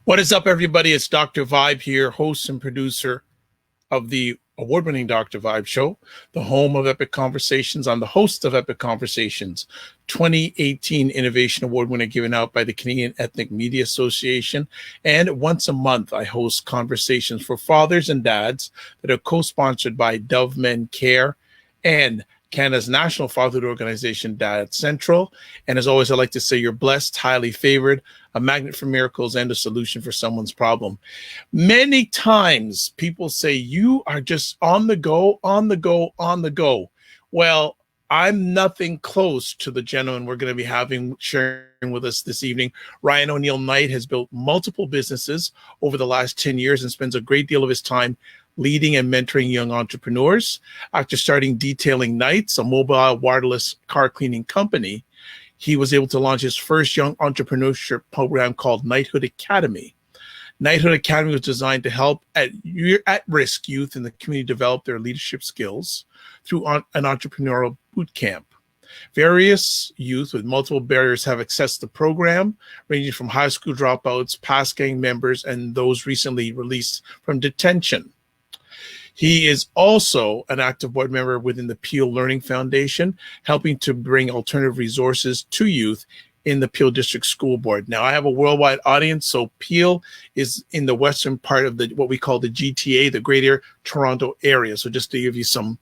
What is up, everybody? It's Dr. Vibe here, host and producer of the award-winning Dr. Vibe Show, the home of Epic Conversations. I'm the host of Epic Conversations, 2018 Innovation Award winner given out by the Canadian Ethnic Media Association. And once a month, I host conversations for fathers and dads that are co-sponsored by Dove Men Care and Canada's national fatherhood organization, Dad Central. And as always, I like to say you're blessed, highly favored, a magnet for miracles, and a solution for someone's problem. Many times people say you are just on the go, on the go, on the go. Well, I'm nothing close to the gentleman we're going to be sharing with us this evening. Oneil Knight has built multiple businesses over the last 10 years and spends a great deal of his time leading and mentoring young entrepreneurs. After starting Detailing Nights, a mobile waterless car cleaning company, he was able to launch his first young entrepreneurship program called Knighthood Academy. Knighthood Academy was designed to help at-risk youth in the community develop their leadership skills through an entrepreneurial bootcamp. Various youth with multiple barriers have accessed the program, ranging from high school dropouts, past gang members, and those recently released from detention. He is also an active board member within the Peel Learning Foundation, helping to bring alternative resources to youth in the Peel District School Board. Now, I have a worldwide audience, so Peel is in the western part of what we call the GTA, the Greater Toronto Area. So just to give you some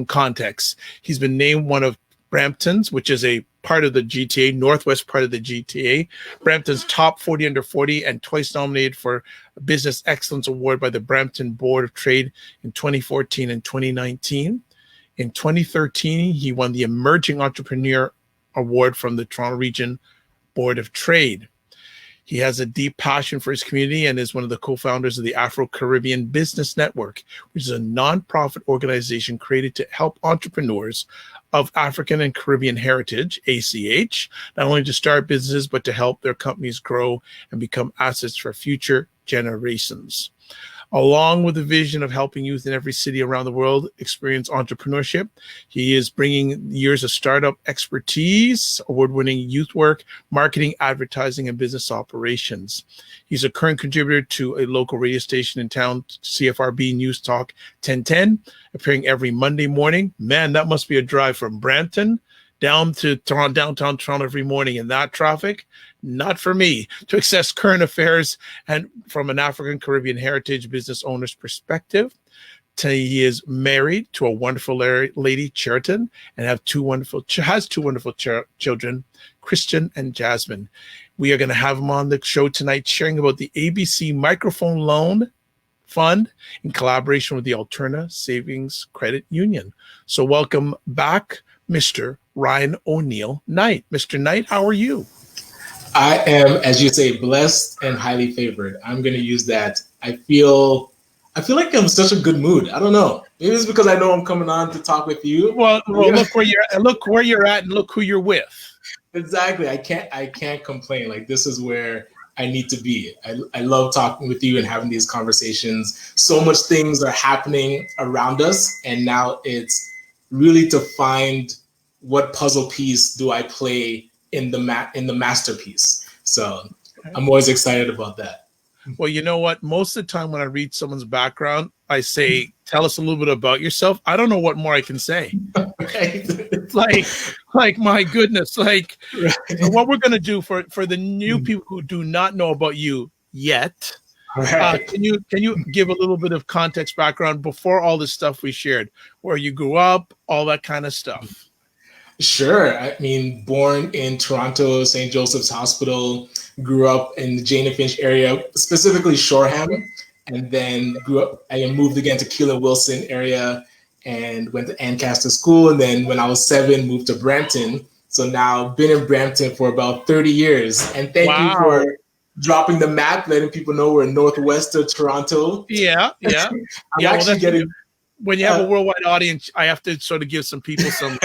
context, he's been named one of Brampton's, which is a part of the GTA, northwest part of the GTA, Brampton's top 40 under 40, and twice nominated for a Business Excellence Award by the Brampton Board of Trade in 2014 and 2019. In 2013, he won the Emerging Entrepreneur Award from the Toronto Region Board of Trade. He has a deep passion for his community and is one of the co-founders of the AfroCaribbean Business Network, which is a nonprofit organization created to help entrepreneurs of African and Caribbean heritage, ACH, not only to start businesses, but to help their companies grow and become assets for future generations. Along with the vision of helping youth in every city around the world experience entrepreneurship, he is bringing years of startup expertise, award-winning youth work, marketing, advertising, and business operations. He's a current contributor to a local radio station in town, CFRB News Talk 1010, appearing every Monday morning. Man, that must be a drive from Brampton down to downtown Toronto every morning in that traffic. Not for me, to access current affairs and from an African Caribbean heritage business owner's perspective. He is married to a wonderful lady, Cheriton, and has two wonderful children, Christian and Jasmine. We are going to have him on the show tonight sharing about the ABC Microphone Loan Fund in collaboration with the Alterna Savings Credit Union. So welcome back, Mr. Oneil Knight. Mr. Knight, how are you? I am, as you say, blessed and highly favored. I'm going to use that. I feel like I'm in such a good mood. I don't know. Maybe it's because I know I'm coming on to talk with you. Well, look where you're at, and look who you're with. Exactly. I can't complain. Like, this is where I need to be. I love talking with you and having these conversations. So much things are happening around us, and now it's really to find what puzzle piece do I play in the masterpiece. So I'm always excited about that. Well, you know what? Most of the time when I read someone's background, I say, tell us a little bit about yourself. I don't know what more I can say. Right. like my goodness, like right. So what we're going to do for the new people who do not know about you yet, right. Can you give a little bit of context background before all this stuff we shared, where you grew up, all that kind of stuff? Sure. I mean, born in Toronto, St. Joseph's Hospital, grew up in the Jane and Finch area, specifically Shoreham, and then I moved again to Keelan Wilson area and went to Ancaster School. And then when I was 7, moved to Brampton. So now been in Brampton for about 30 years. And thank you for dropping the map, letting people know we're northwest of Toronto. Yeah. When you have a worldwide audience, I have to sort of give some people some,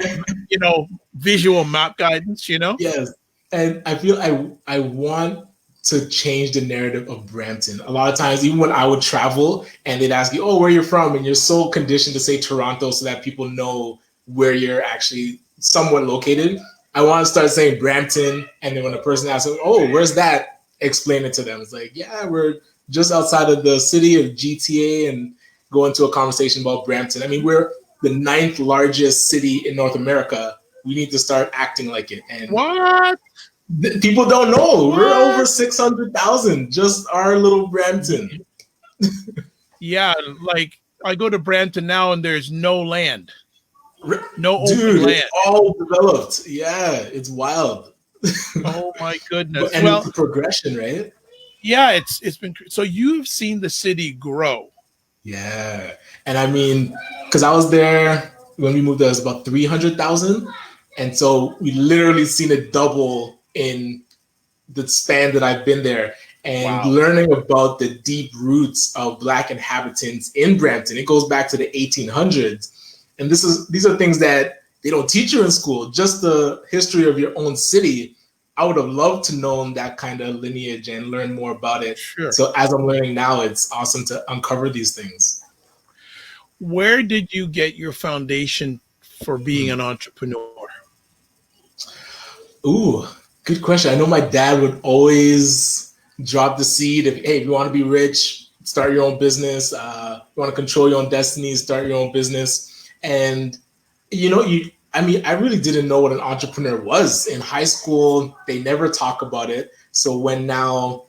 visual map guidance, Yes. And I feel I want to change the narrative of Brampton. A lot of times, even when I would travel and they'd ask you, where you're from? And you're so conditioned to say Toronto so that people know where you're actually somewhat located. I want to start saying Brampton. And then when a person asks, where's that? explain it to them. It's like, yeah, we're just outside of the city of GTA, and go into a conversation about Brampton. I mean, we're the 9th largest city in North America. We need to start acting like it. And What? People don't know. What? We're over 600,000, just our little Brampton. Yeah, like I go to Brampton now and there's no land. No Dude, open land. it's all developed. Yeah, it's wild. Oh my goodness. And Well, it's a progression, right? yeah, it's been so you've seen the city grow. Yeah. And I mean, because I was there when we moved there, it was about 300,000. And so we literally seen it double in the span that I've been there. And Wow. learning about the deep roots of Black inhabitants in Brampton, it goes back to the 1800s. And these are things that they don't teach you in school, just the history of your own city. I would have loved to know that kind of lineage and learn more about it. Sure. So as I'm learning now, it's awesome to uncover these things. Where did you get your foundation for being an entrepreneur? Ooh, good question. I know my dad would always drop the seed of, hey, if you want to be rich, start your own business. You want to control your own destiny, start your own business. And, I really didn't know what an entrepreneur was. In high school, they never talk about it. So when now,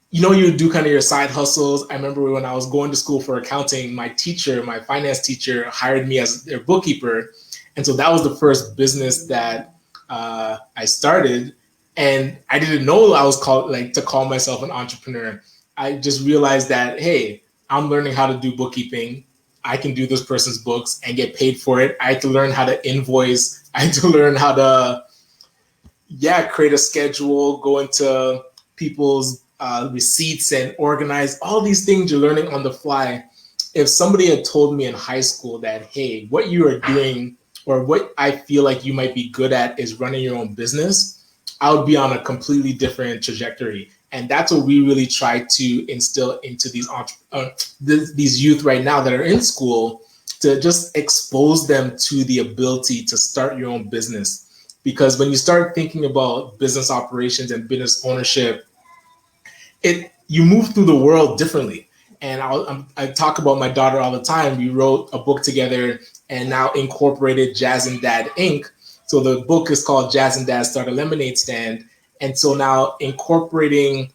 you do kind of your side hustles. I remember when I was going to school for accounting, my finance teacher hired me as their bookkeeper. And so that was the first business that I started. And I didn't know I was to call myself an entrepreneur. I just realized that, hey, I'm learning how to do bookkeeping. I can do this person's books and get paid for it. I had to learn how to invoice. I had to learn how to, create a schedule, go into people's receipts and organize all these things you're learning on the fly. If somebody had told me in high school that, hey, what you are doing or what I feel like you might be good at is running your own business, I would be on a completely different trajectory. And that's what we really try to instill into these youth right now that are in school, to just expose them to the ability to start your own business. Because when you start thinking about business operations and business ownership, you move through the world differently. And I talk about my daughter all the time. We wrote a book together and now incorporated Jazz and Dad Inc. So the book is called Jazz and Dad Start a Lemonade Stand. And so now incorporating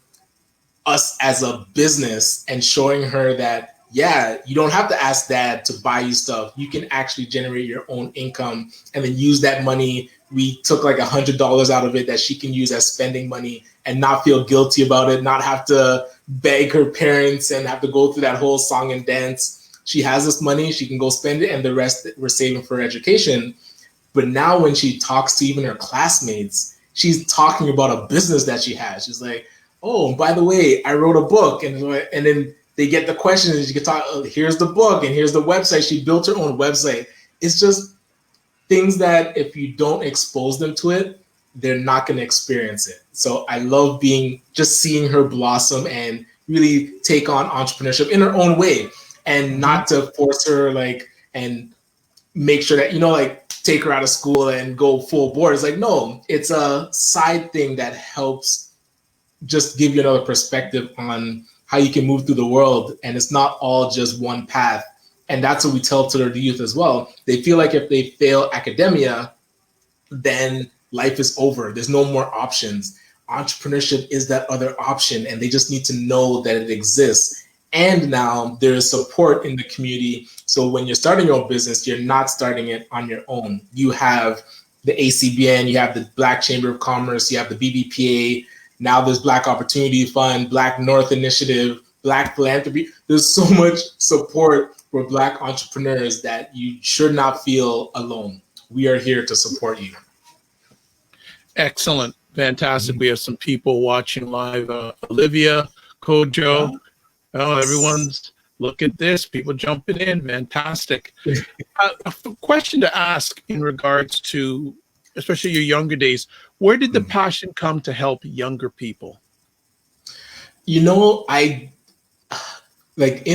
us as a business and showing her that, you don't have to ask dad to buy you stuff. You can actually generate your own income and then use that money. We took like $100 out of it that she can use as spending money and not feel guilty about it, not have to beg her parents and have to go through that whole song and dance. She has this money, she can go spend it, and the rest we're saving for education. But now when she talks to even her classmates, she's talking about a business that she has. She's like, oh, by the way, I wrote a book. And then they get the question and she can talk, oh, here's the book and here's the website. She built her own website. It's just things that if you don't expose them to it, they're not going to experience it. So I love seeing her blossom and really take on entrepreneurship in her own way, and not to force her and make sure that, take her out of school and go full board. It's like, no, it's a side thing that helps just give you another perspective on how you can move through the world. And it's not all just one path. And that's what we tell to the youth as well. They feel like if they fail academia, then life is over. There's no more options. Entrepreneurship is that other option, and they just need to know that it exists. And now there's support in the community. So when you're starting your own business, you're not starting it on your own. You have the ACBN, you have the Black Chamber of Commerce, you have the BBPA. Now there's Black Opportunity Fund, Black North Initiative, Black Philanthropy. There's so much support for Black entrepreneurs that you should not feel alone. We are here to support you. Excellent. Fantastic. We have some people watching live. Olivia, Kojo. Oh, everyone's, look at this. People jumping in. Fantastic. A question to ask in regards to, especially your younger days, where did the passion come to help younger people? In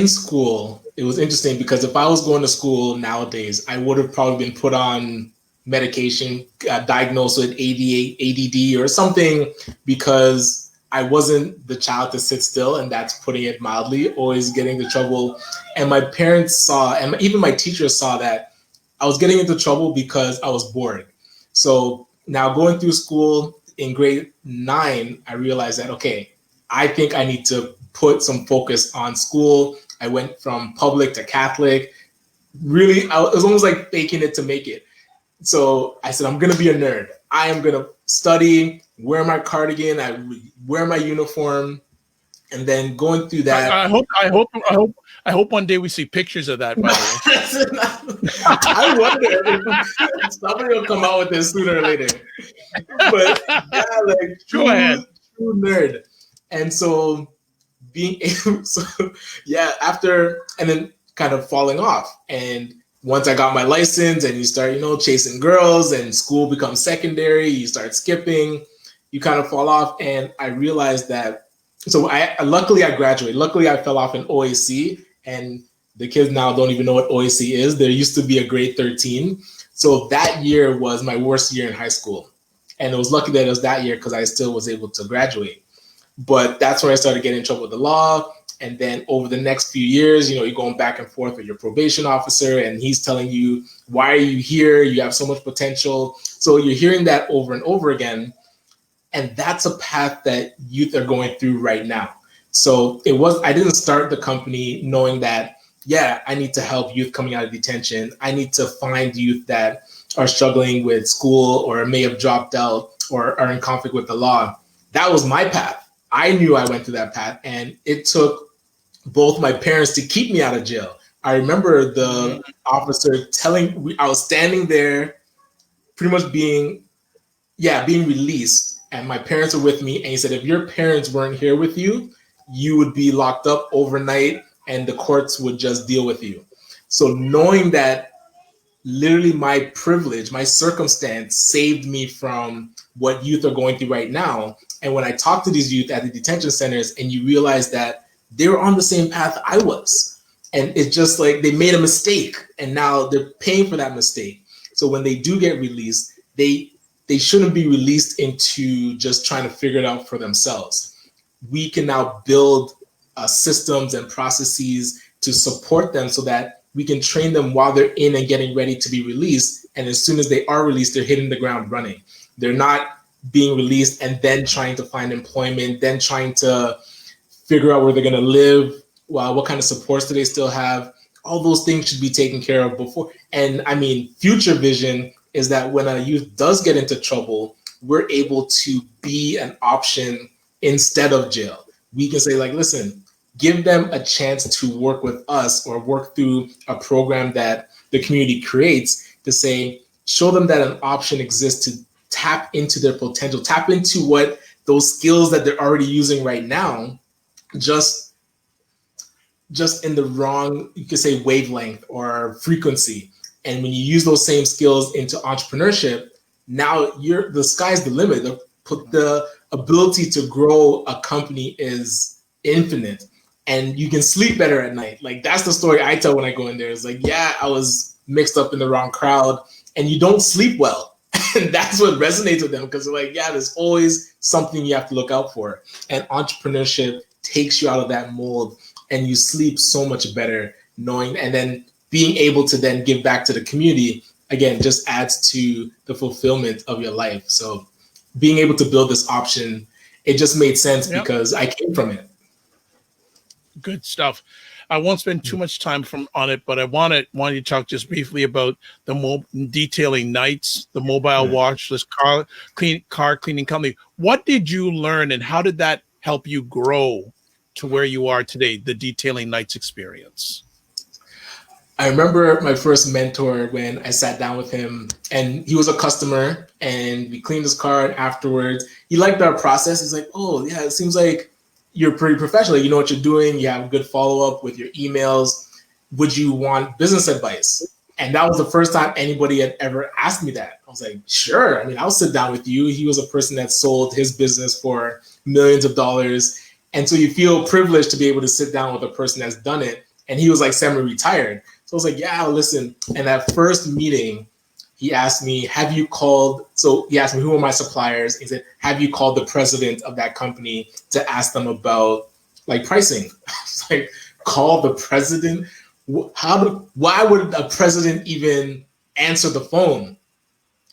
school, it was interesting because if I was going to school nowadays, I would have probably been put on medication, diagnosed with ADD or something, because I wasn't the child to sit still, and that's putting it mildly, always getting into trouble. And my parents saw, and even my teachers saw that I was getting into trouble because I was bored. So now going through school in grade 9, I realized that, okay, I think I need to put some focus on school. I went from public to Catholic. Really, it was almost like faking it to make it. So I said, I'm going to be a nerd. I am going to study, wear my cardigan, I wear my uniform, and then going through that. I hope one day we see pictures of that, by the way. I wonder if somebody will come out with this sooner or later. But yeah, like true nerd. And so being able, after, and then kind of falling off. And once I got my license and you start, chasing girls and school becomes secondary, you start skipping, you kind of fall off. And I realized that, so luckily I graduated. Luckily I fell off in OAC, and the kids now don't even know what OAC is. There used to be a grade 13. So that year was my worst year in high school. And it was lucky that it was that year because I still was able to graduate. But that's when I started getting in trouble with the law. And then over the next few years, you're going back and forth with your probation officer, and he's telling you, why are you here? You have so much potential. So you're hearing that over and over again. And that's a path that youth are going through right now. So I didn't start the company knowing that, I need to help youth coming out of detention. I need to find youth that are struggling with school or may have dropped out or are in conflict with the law. That was my path. I knew I went through that path, and it took both my parents to keep me out of jail. I remember the officer I was standing there pretty much being released, and my parents were with me, and he said, if your parents weren't here with you, you would be locked up overnight and the courts would just deal with you. So knowing that literally my privilege, my circumstance saved me from what youth are going through right now. And when I talk to these youth at the detention centers, and you realize that they were on the same path I was, and it's just like they made a mistake and now they're paying for that mistake. So when they do get released, they shouldn't be released into just trying to figure it out for themselves. We can now build systems and processes to support them so that we can train them while they're in and getting ready to be released. And as soon as they are released, they're hitting the ground running. They're not being released and then trying to find employment, then trying to figure out where they're going to live, what kind of supports do they still have. All those things should be taken care of before. And I mean, future vision is that when a youth does get into trouble, we're able to be an option instead of jail. We can say, like, listen, give them a chance to work with us or work through a program that the community creates to say, show them that an option exists to tap into their potential, tap into what those skills that they're already using right now, just in the wrong, you could say, wavelength or frequency. And when you use those same skills into entrepreneurship, now the sky's the limit. The ability to grow a company is infinite, and you can sleep better at night. Like, that's the story I tell when I go in there. It's like, I was mixed up in the wrong crowd, and you don't sleep well. And that's what resonates with them, because they're like, there's always something you have to look out for. And entrepreneurship takes you out of that mold, and you sleep so much better knowing, and then being able to then give back to the community, again, just adds to the fulfillment of your life. So being able to build this option, it just made sense because I came from it. Good stuff. I won't spend too much time on it, but I wanted to talk just briefly about the detailing Knights, the mobile washless car cleaning company. What did you learn, and how did that help you grow to where you are today, the detailing Knights experience? I remember my first mentor when I sat down with him, and he was a customer, and we cleaned his car, and afterwards he liked our process. He's like, oh yeah, it seems like you're pretty professional. You know what you're doing. You have good follow-up with your emails. Would you want business advice? And that was the first time anybody had ever asked me that. I was like, sure. I mean, I'll sit down with you. He was a person that sold his business for millions of dollars. And so you feel privileged to be able to sit down with a person that's done it. And he was like semi-retired. So I was like, I'll listen. And that first meeting, he asked me, have you called? So he asked me, who are my suppliers? He said, have you called the president of that company to ask them about like pricing? I was like, call the president? Why would a president even answer the phone?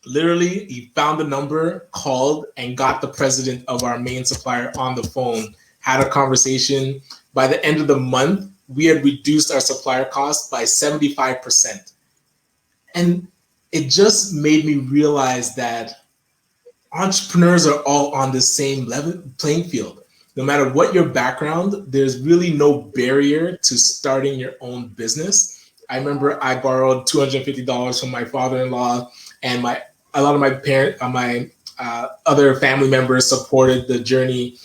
Literally, he found the number, called, and got the president of our main supplier on the phone, had a conversation. By the end of the month, we had reduced our supplier costs by 75%. And it just made me realize that entrepreneurs are all on the same level playing field. No matter what your background, there's really no barrier to starting your own business. I remember I borrowed $250 from my father-in-law, and a lot of my other family members supported the journey.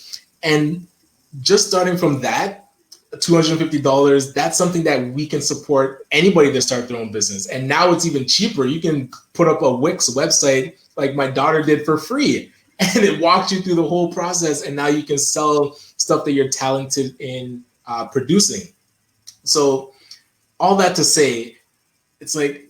And just starting from that, $250, that's something that we can support anybody to start their own business. And now it's even cheaper. You can put up a Wix website like my daughter did for free, and it walks you through the whole process. And now you can sell stuff that you're talented in producing. So all that to say, it's like,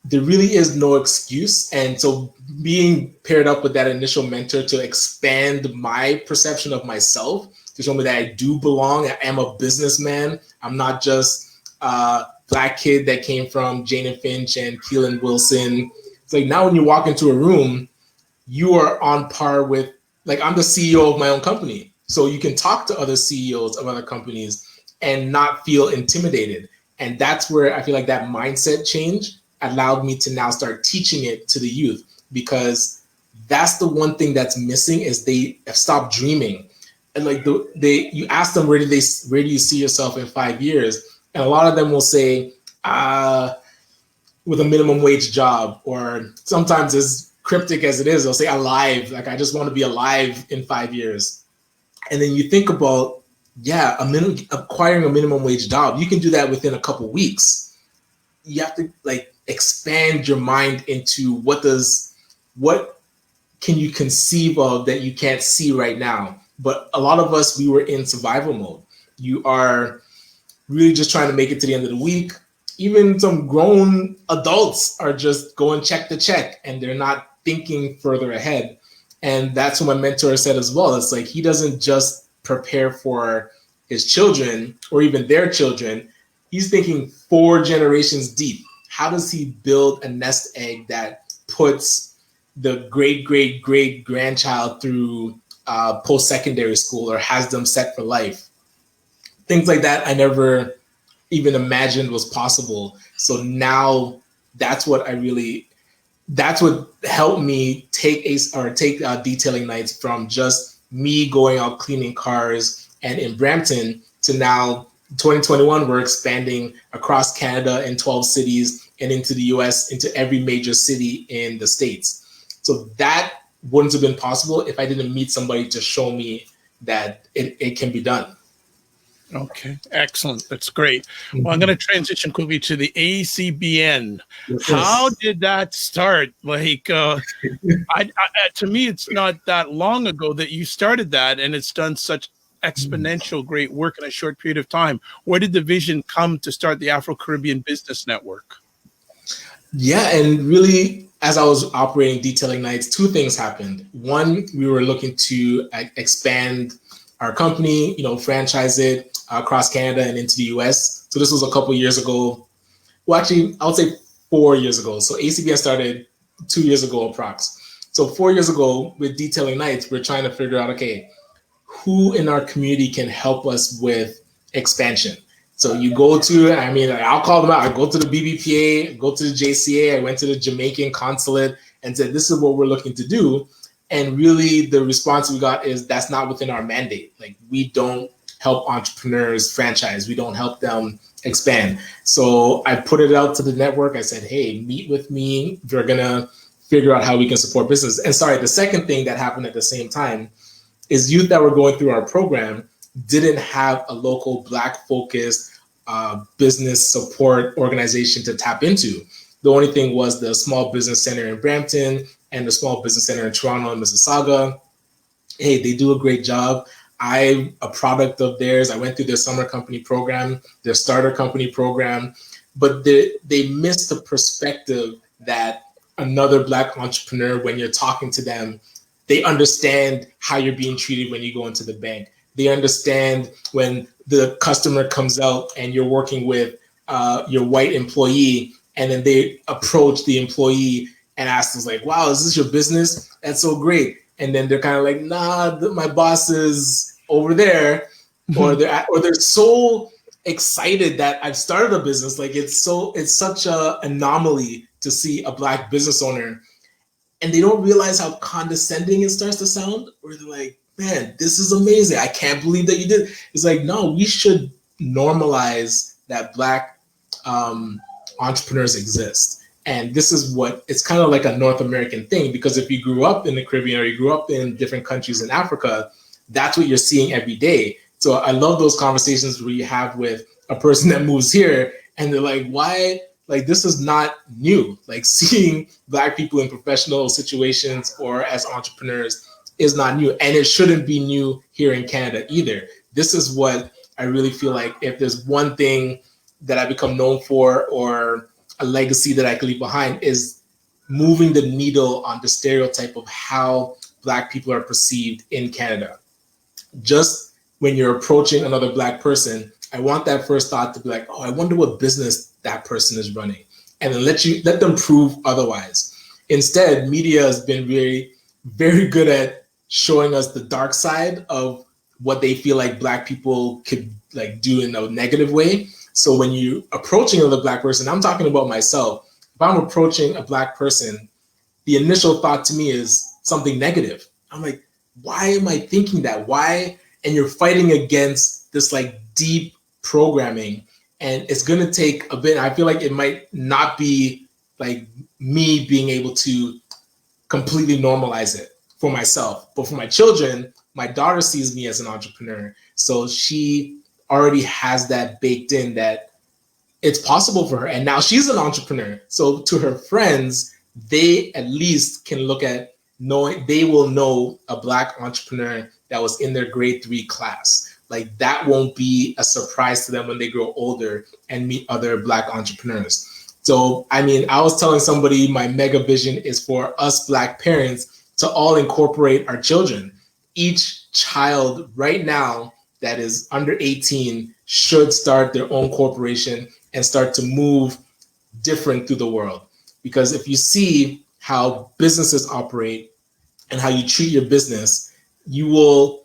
there really is no excuse. And so being paired up with that initial mentor to expand my perception of myself, to show me that I do belong. I am a businessman. I'm not just a Black kid that came from Jane and Finch and Keelan Wilson. It's like, now when you walk into a room, you are on par with, like, I'm the CEO of my own company. So you can talk to other CEOs of other companies and not feel intimidated. And that's where I feel like that mindset change allowed me to now start teaching it to the youth, because that's the one thing that's missing, is they have stopped dreaming. And like you ask them, where do you see yourself in 5 years? And a lot of them will say, with a minimum wage job, or sometimes as cryptic as it is, they'll say alive. Like, I just want to be alive in 5 years. And then you think about, acquiring a minimum wage job, you can do that within a couple weeks. You have to like expand your mind into what can you conceive of that you can't see right now. But a lot of us, we were in survival mode. You are really just trying to make it to the end of the week. Even some grown adults are just going check to check, and they're not thinking further ahead. And that's what my mentor said as well. It's like, he doesn't just prepare for his children or even their children. He's thinking 4 generations deep. How does he build a nest egg that puts the great grandchild through post-secondary school, or has them set for life? Things like that I never even imagined was possible. So now that's what helped me take detailing nights from just me going out cleaning cars and in Brampton to now 2021, we're expanding across Canada in 12 cities and into the US, into every major city in the States. So that wouldn't have been possible if I didn't meet somebody to show me that it can be done. Okay, excellent. That's great. Well, I'm going to transition quickly to the ACBN. Yes. How did that start? Like, to me, it's not that long ago that you started that, and it's done such exponential great work in a short period of time. Where did the vision come to start the AfroCaribbean Business Network? Yeah, and really, as I was operating Detailing Nights, 2 things happened. One, we were looking to expand our company, franchise it across Canada and into the US. So this was a couple years ago. Well, actually, I would say 4 years ago. So ACBN started 2 years ago, approx. So 4 years ago with Detailing Nights, we're trying to figure out, okay, who in our community can help us with expansion? So you go to, I'll call them out. I go to the BBPA, go to the JCA. I went to the Jamaican consulate and said, this is what we're looking to do. And really the response we got is, that's not within our mandate. Like, we don't help entrepreneurs franchise. We don't help them expand. So I put it out to the network. I said, hey, meet with me. We're going to figure out how we can support business. And the second thing that happened at the same time is youth that were going through our program didn't have a local Black focused business support organization to tap into. The only thing was the Small Business Center in Brampton and the Small Business Center in Toronto and Mississauga. Hey, they do a great job. I'm a product of theirs. I went through their summer company program, their starter company program, but they missed the perspective that another Black entrepreneur, when you're talking to them, they understand how you're being treated when you go into the bank. They understand when the customer comes out and you're working with your white employee, and then they approach the employee and ask us like, wow, is this your business? That's so great. And then they're kind of like, nah, my boss is over there. Or they're so excited that I've started a business. Like it's such a anomaly to see a Black business owner, and they don't realize how condescending it starts to sound, or they're like, man, this is amazing. I can't believe that you did. It's like, no, we should normalize that Black entrepreneurs exist. And this is what, it's kind of like a North American thing, because if you grew up in the Caribbean or you grew up in different countries in Africa, that's what you're seeing every day. So I love those conversations where you have with a person that moves here and they're like, why? Like, this is not new. Like, seeing Black people in professional situations or as entrepreneurs is not new. And it shouldn't be new here in Canada either. This is what I really feel like, if there's one thing that I become known for, or a legacy that I can leave behind, is moving the needle on the stereotype of how Black people are perceived in Canada. Just when you're approaching another Black person, I want that first thought to be like, oh, I wonder what business that person is running, and then let them prove otherwise. Instead, media has been very, very good at showing us the dark side of what they feel like Black people could like do in a negative way. So when you approaching another Black person, I'm talking about myself. If I'm approaching a Black person, the initial thought to me is something negative. I'm like, why am I thinking that? Why? And you're fighting against this like deep programming, and it's going to take a bit. I feel like it might not be like me being able to completely normalize it for myself, but for my children, my daughter sees me as an entrepreneur. So she already has that baked in, that it's possible for her. And now she's an entrepreneur. So to her friends, they at least can look at knowing, they will know a Black entrepreneur that was in their grade 3 class. Like, that won't be a surprise to them when they grow older and meet other Black entrepreneurs. So, I mean, I was telling somebody my mega vision is for us Black parents to all incorporate our children. Each child right now that is under 18 should start their own corporation and start to move different through the world. Because if you see how businesses operate and how you treat your business, you'll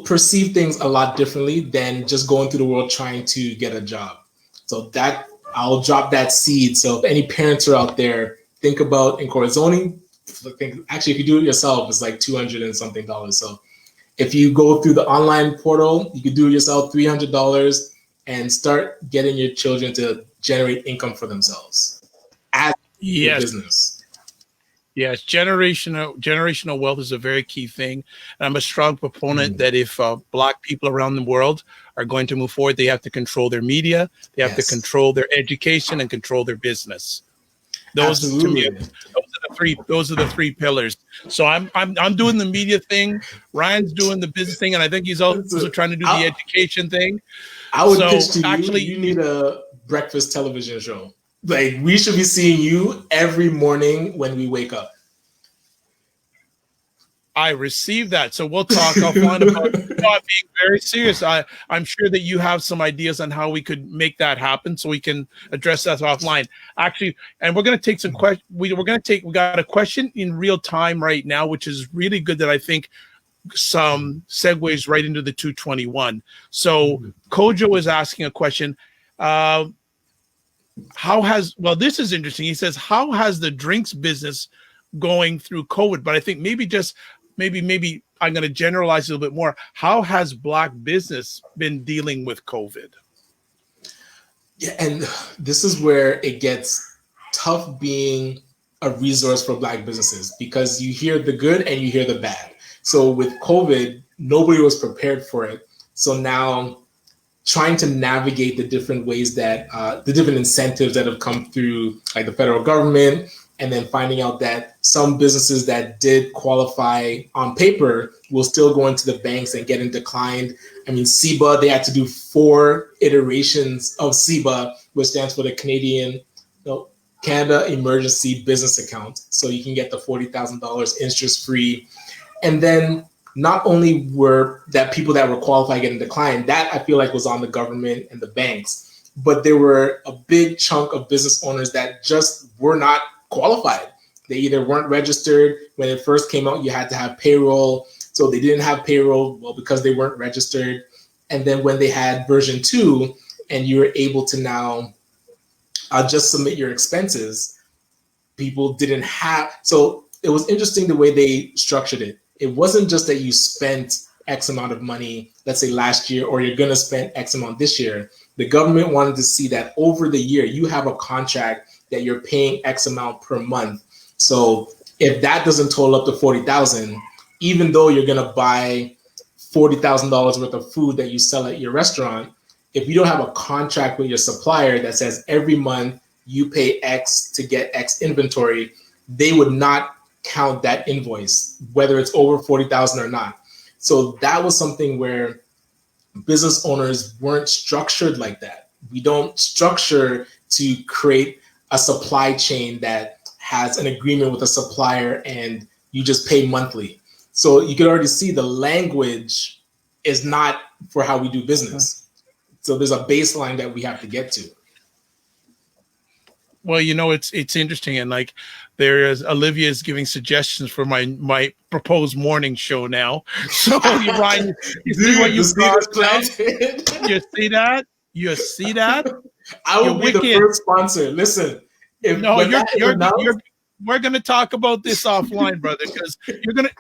perceive things a lot differently than just going through the world trying to get a job. So that, I'll drop that seed. So if any parents are out there, think about incorporating zoning. Actually, if you do it yourself, it's like $200 and something. So if you go through the online portal, you can do it yourself, $300, and start getting your children to generate income for themselves as a business. Yes, generational wealth is a very key thing. And I'm a strong proponent that if Black people around the world are going to move forward, they have to control their media, they have to control their education, and control their business. Those to me, those are the three pillars. So I'm doing the media thing. Ryan's doing the business thing, and I think he's also trying to do the education thing. I would pitch to you, actually, you need a breakfast television show. Like, we should be seeing you every morning when we wake up. I received that. So we'll talk offline about being very serious. I'm sure that you have some ideas on how we could make that happen, so we can address that offline. Actually, and we're going to take some questions. We got a question in real time right now, which is really good, that I think some segues right into the 221. So Kojo is asking a question. This is interesting. He says, how has the drinks business going through COVID? But I think maybe I'm going to generalize a little bit more. How has Black business been dealing with COVID? Yeah, and this is where it gets tough being a resource for Black businesses, because you hear the good and you hear the bad. So with COVID, nobody was prepared for it. So now, trying to navigate the different ways that the different incentives that have come through, like the federal government, and then finding out that some businesses that did qualify on paper will still go into the banks and getting declined. I mean, CEBA, they had to do 4 iterations of CEBA, which stands for the Canada Emergency Business Account. So you can get the $40,000 interest free. And then not only were that people that were qualified getting declined, that I feel like was on the government and the banks, but there were a big chunk of business owners that just were not qualified. They either weren't registered. When it first came out, you had to have payroll. So they didn't have payroll, well, because they weren't registered. And then when they had version 2 and you were able to now just submit your expenses, people didn't have. So it was interesting the way they structured it. It wasn't just that you spent X amount of money, let's say last year, or you're going to spend X amount this year. The government wanted to see that over the year, you have a contract that you're paying X amount per month. So if that doesn't total up to 40,000, even though you're going to buy $40,000 worth of food that you sell at your restaurant, if you don't have a contract with your supplier that says every month you pay X to get X inventory, they would not count that invoice, whether it's over 40,000 or not. So that was something where business owners weren't structured like that. We don't structure to create a supply chain that has an agreement with a supplier and you just pay monthly. So you can already see the language is not for how we do business. So there's a baseline that we have to get to. Well, you know, it's interesting, and like there is Olivia is giving suggestions for my proposed morning show now. So Ryan, you see what you You see that? You see that? I will be the first sponsor. Listen, if no, we're gonna talk about this offline, brother, because you're gonna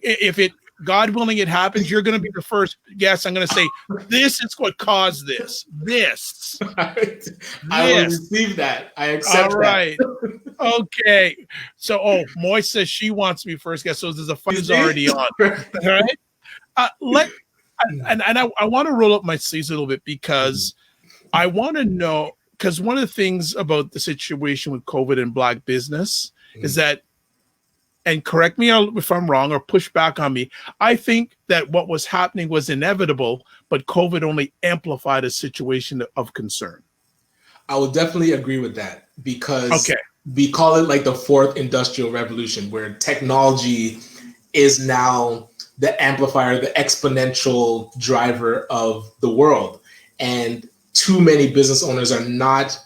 if it God willing it happens, you're gonna be the first guest. I'm gonna say this is what caused this. This. I will receive that. I accept all right. that. Okay. So Moy says she wants to be first guest, so there's a fight is already on. All right. I want to roll up my sleeves a little bit because I want to know, because one of the things about the situation with COVID and Black business is that, and correct me if I'm wrong or push back on me, I think that what was happening was inevitable, but COVID only amplified a situation of concern. I will definitely agree with that because we call it like the fourth industrial revolution, where technology is now the amplifier, the exponential driver of the world. And too many business owners are not,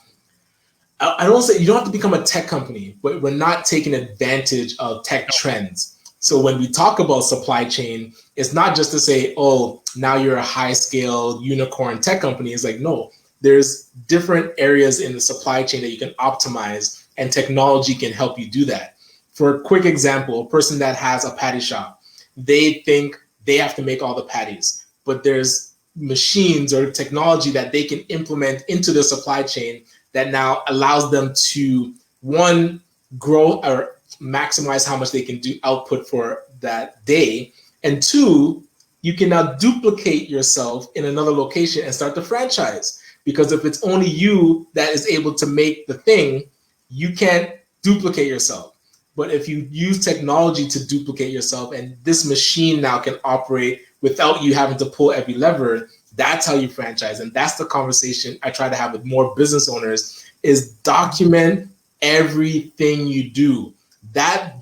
I don't say you don't have to become a tech company, but we're not taking advantage of tech trends. So when we talk about supply chain, it's not just to say, oh, now you're a high scale unicorn tech company. It's like, no, there's different areas in the supply chain that you can optimize, and technology can help you do that. For a quick example, a person that has a patty shop, they think they have to make all the patties, but there's machines or technology that they can implement into the supply chain that now allows them to, one, grow or maximize how much they can do output for that day, and two, you can now duplicate yourself in another location and start the franchise. Because if it's only you that is able to make the thing, you can't duplicate yourself. But if you use technology to duplicate yourself, and this machine now can operate without you having to pull every lever, that's how you franchise. And that's the conversation I try to have with more business owners, is document everything you do. That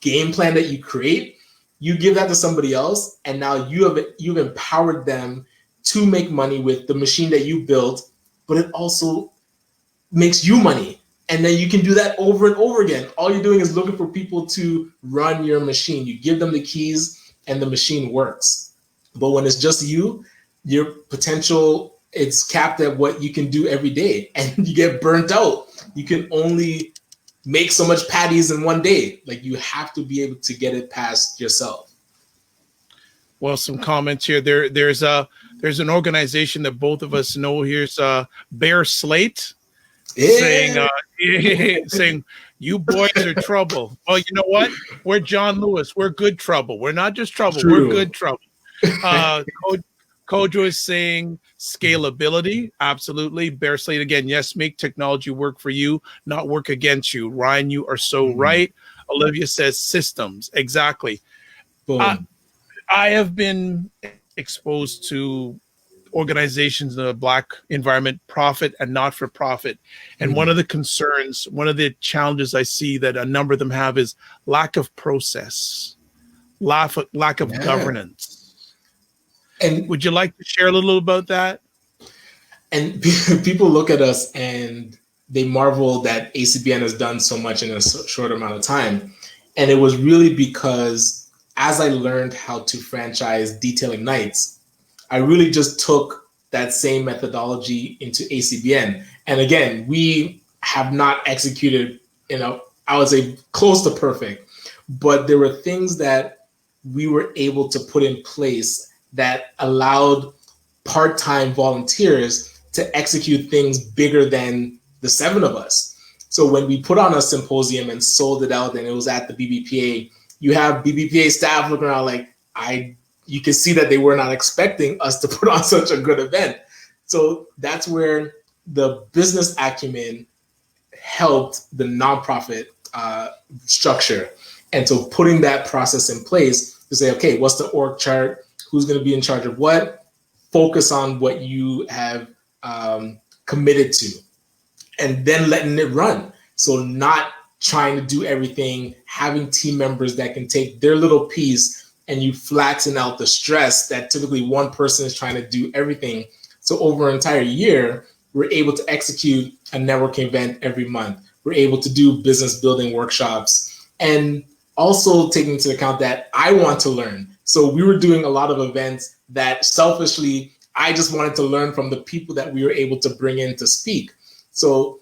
game plan that you create, you give that to somebody else, and now you've empowered them to make money with the machine that you built, but it also makes you money. And then you can do that over and over again. All you're doing is looking for people to run your machine. You give them the keys and the machine works. But when it's just you, your potential, it's capped at what you can do every day, and you get burnt out. You can only make so much patties in one day. Like, you have to be able to get it past yourself. Well, some comments here. There's an organization that both of us know. Here's Bear Slate saying you boys are trouble. Well, you know what? We're John Lewis. We're good trouble. We're not just trouble. True. We're good trouble. Kojo is saying scalability. Absolutely. Bear Slate again. Yes, make technology work for you, not work against you. Ryan, you are so right. Olivia says systems. Exactly. Boom. I have been exposed to organizations in the Black environment, profit and not for profit. And one of the concerns, one of the challenges I see that a number of them have is lack of process, lack of governance. And would you like to share a little about that? And people look at us and they marvel that ACBN has done so much in a short amount of time. And it was really because as I learned how to franchise detailing nights, I really just took that same methodology into ACBN. And again, we have not executed, I would say close to perfect, but there were things that we were able to put in place that allowed part-time volunteers to execute things bigger than the 7 of us. So when we put on a symposium and sold it out and it was at the BBPA, you have BBPA staff looking around like, you can see that they were not expecting us to put on such a good event. So that's where the business acumen helped the nonprofit structure. And so putting that process in place to say, okay, what's the org chart? Who's going to be in charge of what? Focus on what you have committed to, and then letting it run. So not trying to do everything, having team members that can take their little piece, and you flatten out the stress that typically one person is trying to do everything. So over an entire year, we're able to execute a networking event every month. We're able to do business building workshops, and also taking into account that I want to learn. So we were doing a lot of events that selfishly, I just wanted to learn from the people that we were able to bring in to speak. So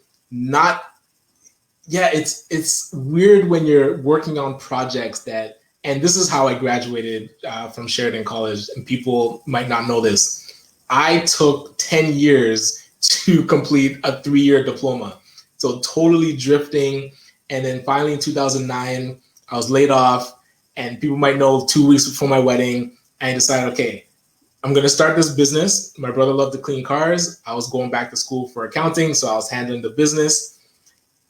it's weird when you're working on projects that, and this is how I graduated from Sheridan College, and people might not know this. I took 10 years to complete a 3-year diploma. So totally drifting. And then finally in 2009, I was laid off, and people might know 2 weeks before my wedding, I decided, okay, I'm going to start this business. My brother loved to clean cars. I was going back to school for accounting, so I was handling the business.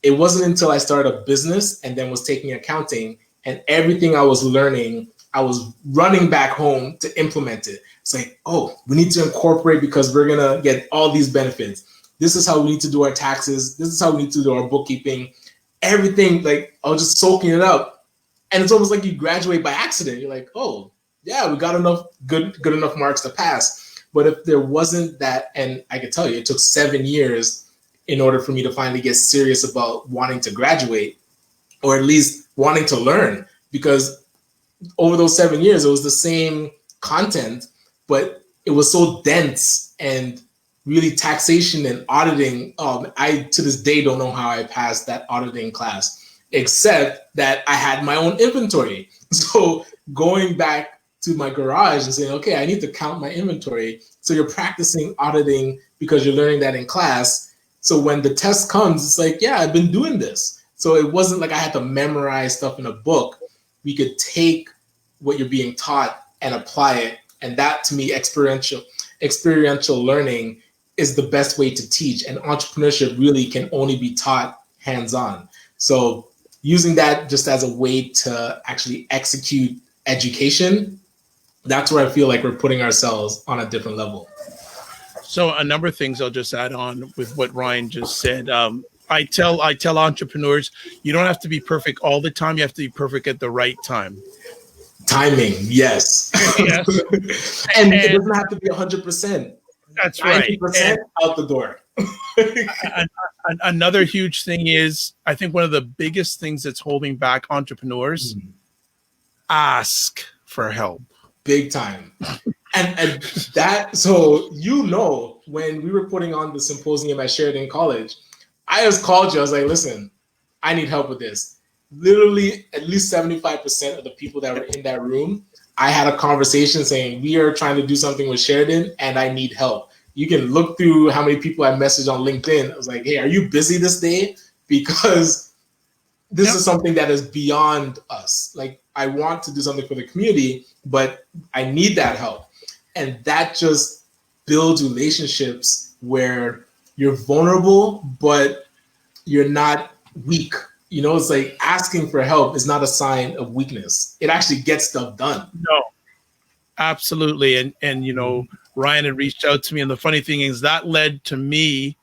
It wasn't until I started a business and then was taking accounting, and everything I was learning, I was running back home to implement it. It's like, oh, we need to incorporate because we're going to get all these benefits. This is how we need to do our taxes. This is how we need to do our bookkeeping. Everything, like, I was just soaking it up. And it's almost like you graduate by accident. You're like, oh, yeah, we got enough good enough marks to pass. But if there wasn't that, and I can tell you, it took 7 years in order for me to finally get serious about wanting to graduate, or at least wanting to learn, because over those 7 years, it was the same content, but it was so dense and really taxation and auditing. I, to this day, don't know how I passed that auditing class, except that I had my own inventory. So going back to my garage and saying, okay, I need to count my inventory. So you're practicing auditing because you're learning that in class. So when the test comes, it's like, yeah, I've been doing this. So it wasn't like I had to memorize stuff in a book. We could take what you're being taught and apply it. And that, to me, experiential learning is the best way to teach. And entrepreneurship really can only be taught hands-on. So using that just as a way to actually execute education, that's where I feel like we're putting ourselves on a different level. So a number of things I'll just add on with what Ryan just said. I tell entrepreneurs, you don't have to be perfect all the time. You have to be perfect at the right time. Timing, yes. Yes. and it doesn't have to be 100%. That's right. 90% out the door. Another huge thing is, I think one of the biggest things that's holding back entrepreneurs, ask for help. Big time. And that, so, when we were putting on the symposium at Sheridan College, I just called you. I was like, listen, I need help with this. Literally, at least 75% of the people that were in that room, I had a conversation saying, we are trying to do something with Sheridan and I need help. You can look through how many people I messaged on LinkedIn. I was like, hey, are you busy this day? Because this is something that is beyond us. Like, I want to do something for the community, but I need that help. And that just builds relationships where you're vulnerable, but you're not weak. It's like asking for help is not a sign of weakness. It actually gets stuff done. No, absolutely. And Ryan had reached out to me. And the funny thing is that led to me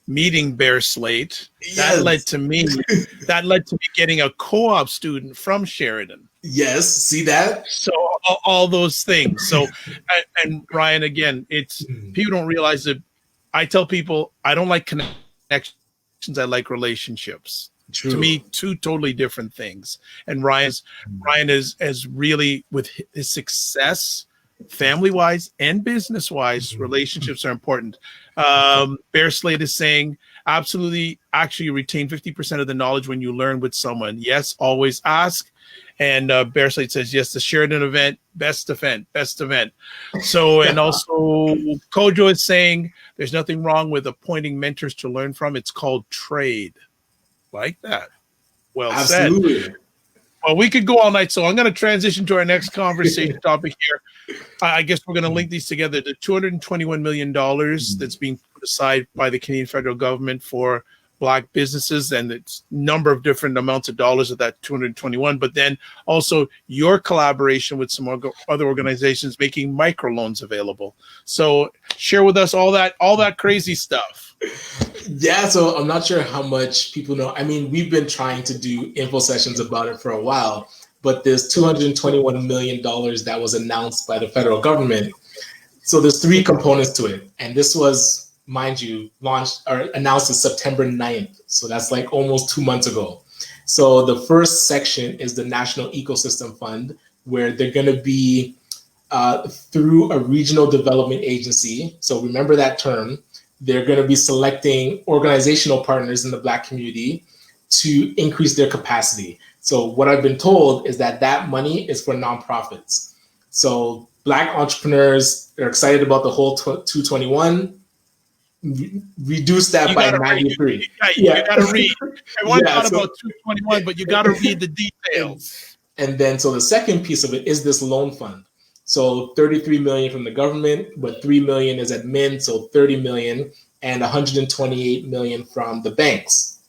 meeting Bear Slate. Yes. That led to me getting a co-op student from Sheridan. Yes, see that? So all those things. So, and Ryan, again, it's people don't realize that I tell people I don't like connections. I like relationships. True. To me, two totally different things. And Ryan is really, with his success, family-wise and business-wise, relationships are important. Bear Slate is saying, absolutely, actually retain 50% of the knowledge when you learn with someone. Yes, always ask. And Bear Slate says, yes, the Sheridan event, best event. So, and also Kojo is saying, there's nothing wrong with appointing mentors to learn from. It's called trade. Like that. Well Absolutely. said. Well, we could go all night, so I'm going to transition to our next conversation topic here. I guess we're going to link these together. The $221 million that's being put aside by the Canadian federal government for Black businesses, and it's a number of different amounts of dollars of that 221, but then also your collaboration with some other organizations making microloans available. So share with us all that crazy stuff. Yeah, so I'm not sure how much people know. I mean, we've been trying to do info sessions about it for a while, but there's $221 million that was announced by the federal government. So there's three components to it. And this was, mind you, launched or announced on September 9th. So that's like almost 2 months ago. So the first section is the National Ecosystem Fund, where they're going to be through a regional development agency. So remember that term. They're going to be selecting organizational partners in the Black community to increase their capacity. So what I've been told is that money is for nonprofits. So Black entrepreneurs are excited about the whole 221. Reduce that by 93. You got to read. Everyone thought about 221, but you got to read the details. And then, so the second piece of it is this loan fund. So 33 million from the government, but 3 million is admin, so 30 million, and 128 million from the banks.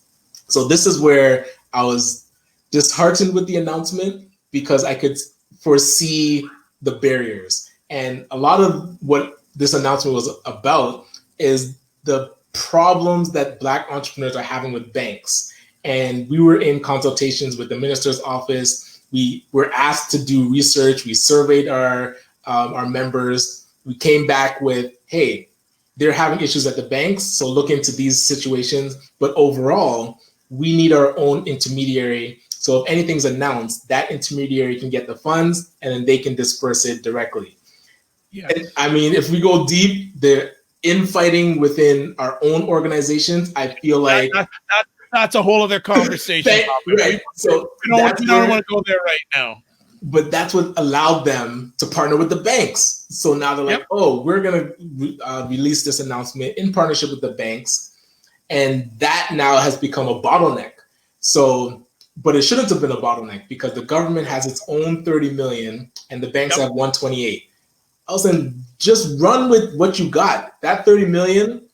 So this is where I was disheartened with the announcement, because I could foresee the barriers. And a lot of what this announcement was about is the problems that Black entrepreneurs are having with banks. And we were in consultations with the minister's office. We were asked to do research. We surveyed our members. We came back with, hey, they're having issues at the banks, so look into these situations. But overall, we need our own intermediary. So if anything's announced, that intermediary can get the funds, and then they can disperse it directly. Yeah. And, I mean, if we go deep, the infighting within our own organizations, I feel like that's a whole other conversation. Right. So I don't want to go there right now. But that's what allowed them to partner with the banks. So now they're like, oh, we're going to release this announcement in partnership with the banks. And that now has become a bottleneck. So, but it shouldn't have been a bottleneck, because the government has its own 30 million and the banks have 128. I was saying, just run with what you got. That 30 million,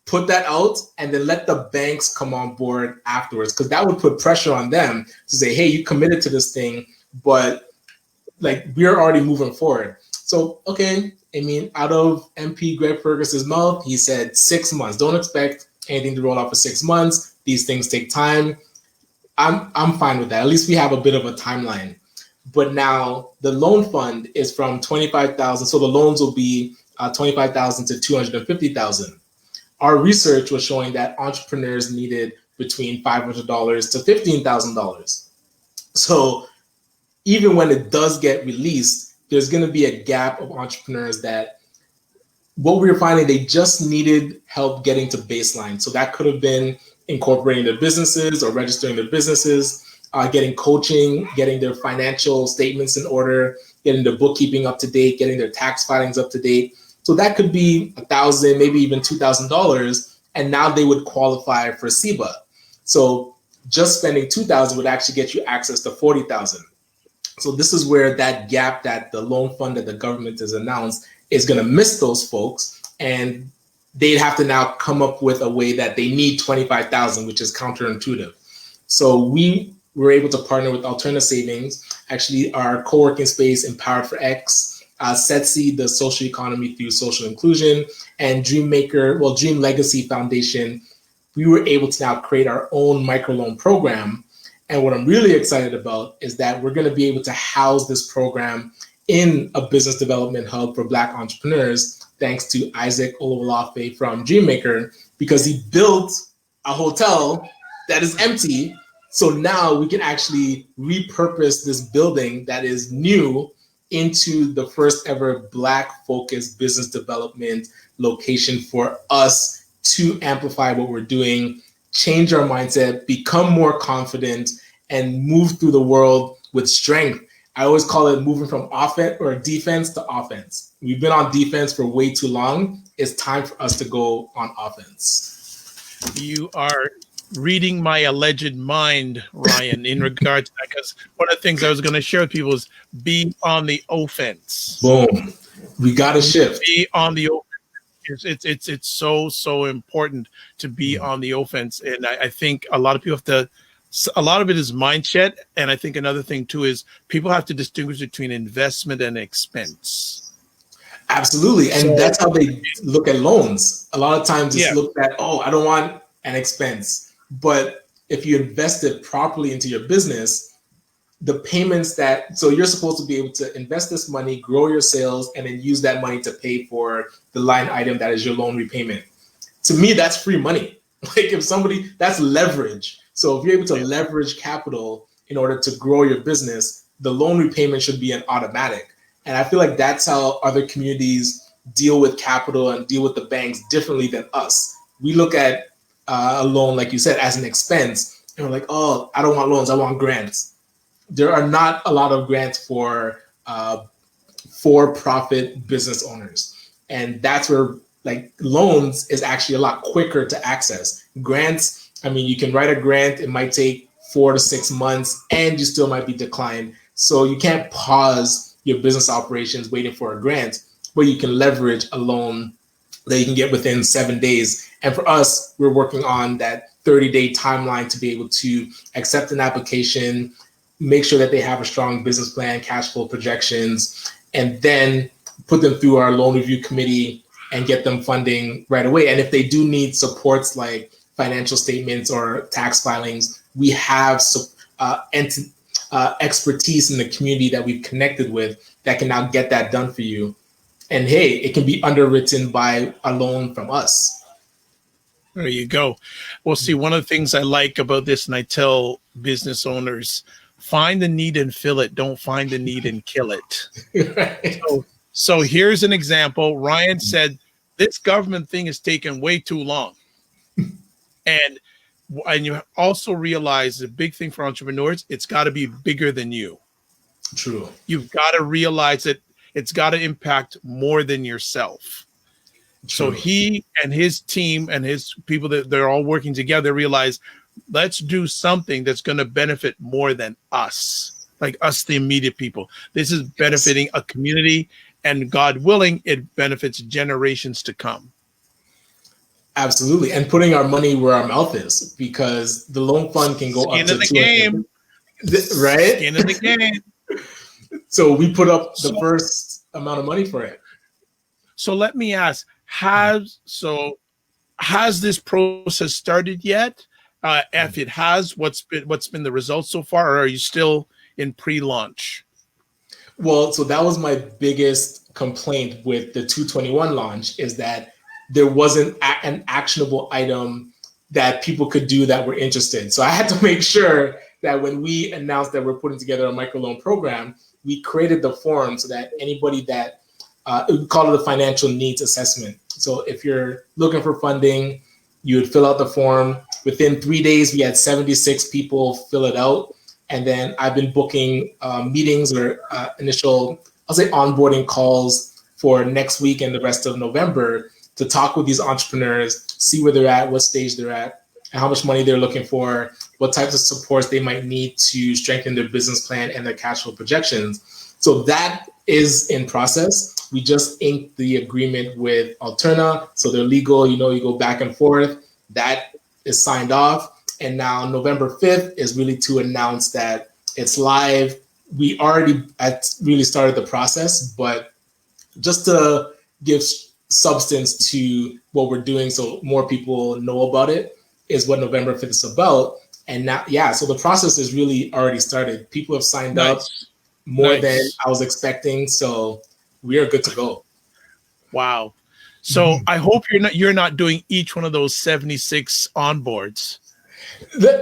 put that out, and then let the banks come on board afterwards, because that would put pressure on them to say, hey, you committed to this thing, but like, we're already moving forward. So, okay, I mean, out of MP Greg Fergus's mouth, he said 6 months. Don't expect anything to roll out for 6 months. These things take time. I'm fine with that. At least we have a bit of a timeline. But now the loan fund is from 25,000. So the loans will be 25,000 to 250,000. Our research was showing that entrepreneurs needed between $500 to $15,000. So even when it does get released, there's going to be a gap of entrepreneurs that what we were finding, they just needed help getting to baseline. So that could have been incorporating their businesses or registering their businesses, getting coaching, getting their financial statements in order, getting their bookkeeping up to date, getting their tax filings up to date. So that could be $1,000, maybe even $2,000, and now they would qualify for SEBA. So just spending $2,000 would actually get you access to $40,000. So this is where that gap that the loan fund that the government has announced is going to miss those folks, and they'd have to now come up with a way that they need $25,000, which is counterintuitive. So we were able to partner with Alterna Savings, actually our co-working space Empowered for X, SETSI, the social economy through social inclusion, and Dream Legacy Foundation, we were able to now create our own microloan program. And what I'm really excited about is that we're going to be able to house this program in a business development hub for Black entrepreneurs, thanks to Isaac Olawolafe from Dreammaker, because he built a hotel that is empty. So now we can actually repurpose this building that is new into the first ever Black focused business development location for us to amplify what we're doing, change our mindset, become more confident, and move through the world with strength. I always call it moving from offense or defense to offense. We've been on defense for way too long. It's time for us to go on offense. You are reading my alleged mind, Ryan, in regard to that, because one of the things I was going to share with people is be on the offense. Boom. We got to shift. Be on the offense. It's so important to be on the offense. And I think a lot of people have to, a lot of it is mindset. And I think another thing too is people have to distinguish between investment and expense. Absolutely. And that's how they look at loans. A lot of times it's looked at, oh, I don't want an expense. But if you invest it properly into your business, the payments so you're supposed to be able to invest this money, grow your sales, and then use that money to pay for the line item that is your loan repayment. To me, that's free money. Like that's leverage. So if you're able to leverage capital in order to grow your business, the loan repayment should be an automatic. And I feel like that's how other communities deal with capital and deal with the banks differently than us. We look at a loan, like you said, as an expense. And we're like, oh, I don't want loans, I want grants. There are not a lot of grants for for-profit business owners. And that's where loans is actually a lot quicker to access. Grants, I mean, you can write a grant, it might take 4 to 6 months, and you still might be declined. So you can't pause your business operations waiting for a grant, but you can leverage a loan that you can get within 7 days. And for us, we're working on that 30-day timeline to be able to accept an application, make sure that they have a strong business plan, cash flow projections, and then put them through our loan review committee and get them funding right away. And if they do need supports like financial statements or tax filings, we have expertise in the community that we've connected with that can now get that done for you. And hey, it can be underwritten by a loan from us. There you go. Well, see, one of the things I like about this, and I tell business owners, find the need and fill it. Don't find the need and kill it. Right. So here's an example. Ryan said, this government thing is taking way too long. And you also realize the big thing for entrepreneurs, it's got to be bigger than you. True. You've got to realize that it's got to impact more than yourself. True. So he and his team and his people, that they're all working together, realize, let's do something that's going to benefit more than us, like us, the immediate people. This is benefiting a community, and God willing, it benefits generations to come. Absolutely. And putting our money where our mouth is, because the loan fund can go Skin up to in the game. Right? Skin in the game. So we put up the first amount of money for it. So let me ask, has this process started yet? If it has, what's been the results so far, or are you still in pre-launch? Well, so that was my biggest complaint with the 221 launch, is that there wasn't an actionable item that people could do that were interested. So I had to make sure that when we announced that we're putting together a microloan program, we created the form so that anybody that we call it a financial needs assessment. So if you're looking for funding, you would fill out the form. Within 3 days, we had 76 people fill it out. And then I've been booking meetings or initial, I'll say, onboarding calls for next week and the rest of November to talk with these entrepreneurs, see where they're at, what stage they're at, and how much money they're looking for, what types of supports they might need to strengthen their business plan and their cash flow projections. So that is in process. We just inked the agreement with Alterna. So they're legal, you go back and forth. That is signed off. And now November 5th is really to announce that it's live. We already really started the process, but just to give substance to what we're doing so more people know about it is what November 5th is about. And now, so the process is really already started. People have signed up more than I was expecting. So we are good to go. Wow. So I hope you're not doing each one of those 76 onboards.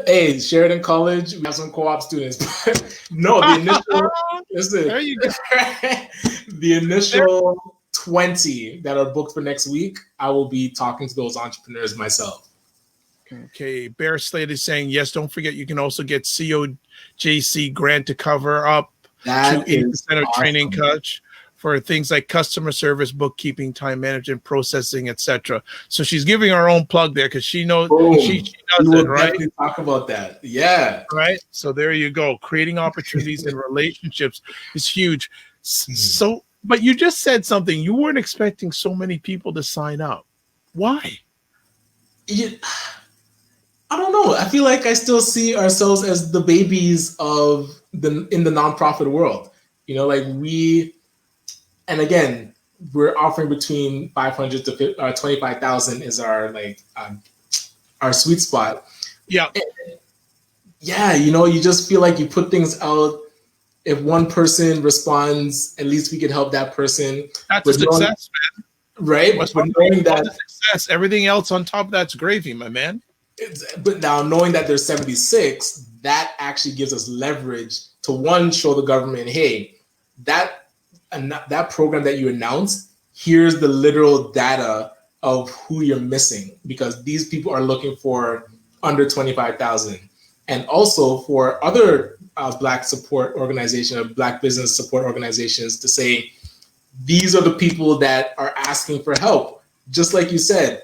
Hey, Sheridan College, we have some co-op students. No, the initial listen, there you go. The initial 20 that are booked for next week, I will be talking to those entrepreneurs myself. Okay, Bear Slade is saying yes. Don't forget, you can also get COJC grant to cover up to 80% of training coach for things like customer service, bookkeeping, time management, processing, etc. So she's giving her own plug there because she knows she does it, right? Talk about that, yeah. Right. So there you go. Creating opportunities and relationships is huge. So, but you just said something. You weren't expecting so many people to sign up. Why? I don't know. I feel like I still see ourselves as the babies in the nonprofit world. You know, like and again, we're offering between 500 to 25,000 is our sweet spot. Yeah. And you just feel like you put things out. If one person responds, at least we can help that person. That's a success, man. Right? But knowing that success, everything else on top of that's gravy, my man. But now knowing that there's 76, that actually gives us leverage to one, show the government, hey, that program that you announced, here's the literal data of who you're missing, because these people are looking for under 25,000. And also for other Black support organizations or Black business support organizations to say, these are the people that are asking for help. Just like you said,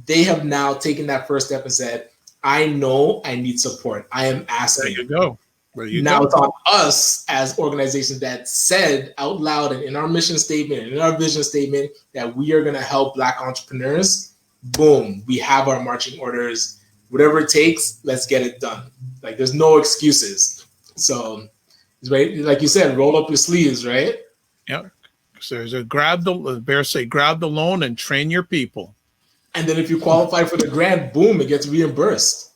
they have now taken that first step and said, I know I need support. I am asking. There you go. Now it's on us as organizations that said out loud and in our mission statement and in our vision statement that we are going to help Black entrepreneurs. Boom, we have our marching orders. Whatever it takes, let's get it done. Like, there's no excuses. So, right, like you said, roll up your sleeves, right? Yeah. So there's grab the loan and train your people. And then if you qualify for the grant, boom, it gets reimbursed.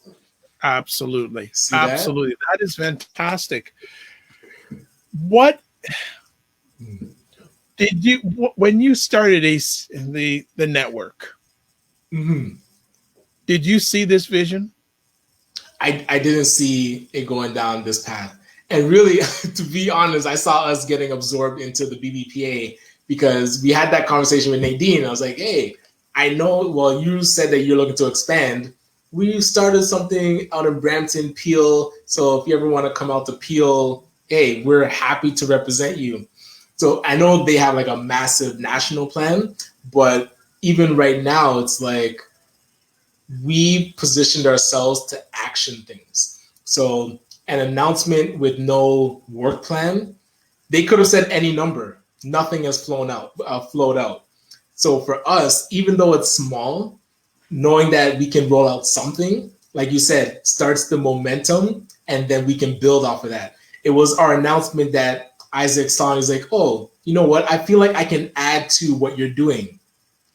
Absolutely. Absolutely. That is fantastic. What did you, when you started the network, did you see this vision? I didn't see it going down this path. And really, to be honest, I saw us getting absorbed into the BBPA because we had that conversation with Nadine. I was like, hey, I know, well, you said that you're looking to expand. We started something out in Brampton, Peel. So if you ever want to come out to Peel, hey, we're happy to represent you. So I know they have like a massive national plan, but even right now, it's like we positioned ourselves to action things. So an announcement with no work plan, they could have said any number. Nothing has flowed out. So for us, even though it's small, knowing that we can roll out something, like you said, starts the momentum, and then we can build off of that. It was our announcement that Isaac saw, and he's like, oh, you know what? I feel like I can add to what you're doing.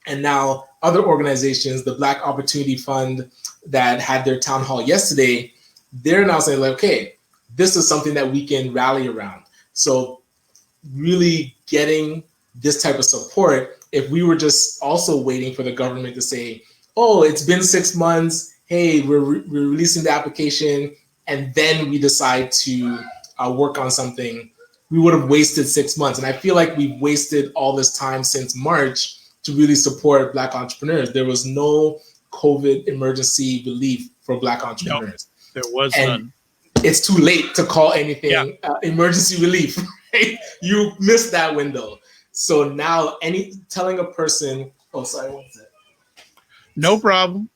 And now other organizations, the Black Opportunity Fund that had their town hall yesterday, they're now saying like, okay, this is something that we can rally around. So really getting this type of support, if we were just also waiting for the government to say, oh, it's been 6 months, hey, we're releasing the application, and then we decide to work on something, we would have wasted 6 months. And I feel like we've wasted all this time since March to really support Black entrepreneurs. There was no COVID emergency relief for Black entrepreneurs. No, there was none. It's too late to call anything emergency relief. Right? You missed that window. So now telling a person, oh, sorry, what was it? No problem.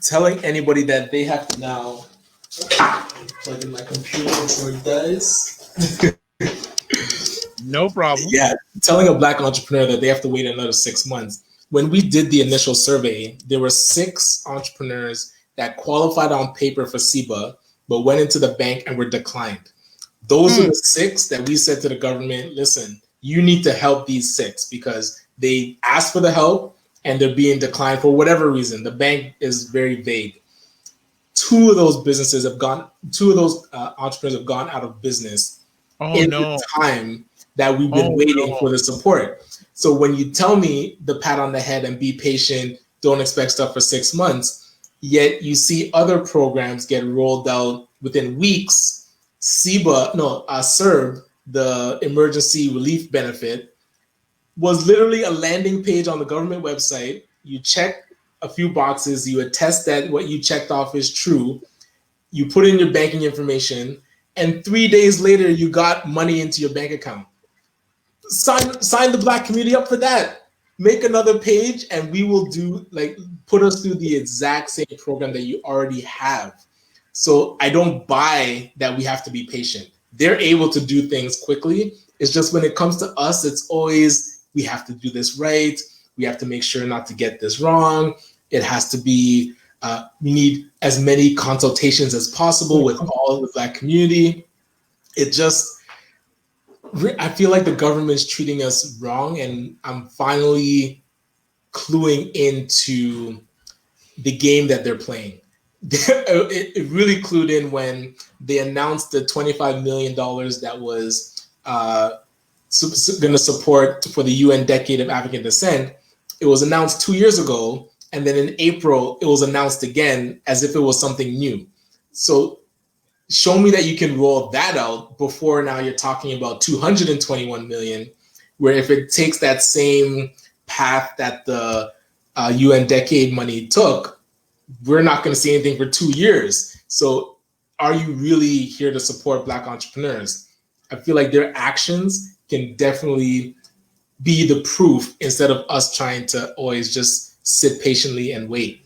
Telling anybody that they have to now plug in my computer before it dies. No problem. Yeah, telling a Black entrepreneur that they have to wait another 6 months. When we did the initial survey, there were 6 entrepreneurs that qualified on paper for SEBA, but went into the bank and were declined. Those are the 6 that we said to the government, listen, you need to help these 6 because they asked for the help and they're being declined for whatever reason. The bank is very vague. 2 of those businesses have gone, 2 of those entrepreneurs have gone out of business in the time that we've been waiting for the support. So when you tell me the pat on the head and be patient, don't expect stuff for 6 months, yet you see other programs get rolled out within weeks. CERB, the emergency relief benefit, was literally a landing page on the government website. You check a few boxes, you attest that what you checked off is true, you put in your banking information, and 3 days later you got money into your bank account. Sign the Black community up for that. Make another page and we will put us through the exact same program that you already have. So I don't buy that we have to be patient. They're able to do things quickly. It's just when it comes to us, it's always, we have to do this right. We have to make sure not to get this wrong. It has to be, we need as many consultations as possible with all of the Black community. I feel like the government's treating us wrong, and I'm finally cluing into the game that they're playing. It really clued in when they announced the $25 million that was going to support for the UN Decade of African Descent. It was announced 2 years ago, and then in April, it was announced again as if it was something new. So show me that you can roll that out before now you're talking about 221 million, where if it takes that same path that the UN Decade money took, we're not going to see anything for 2 years. So are you really here to support Black entrepreneurs? I feel like their actions can definitely be the proof instead of us trying to always just sit patiently and wait.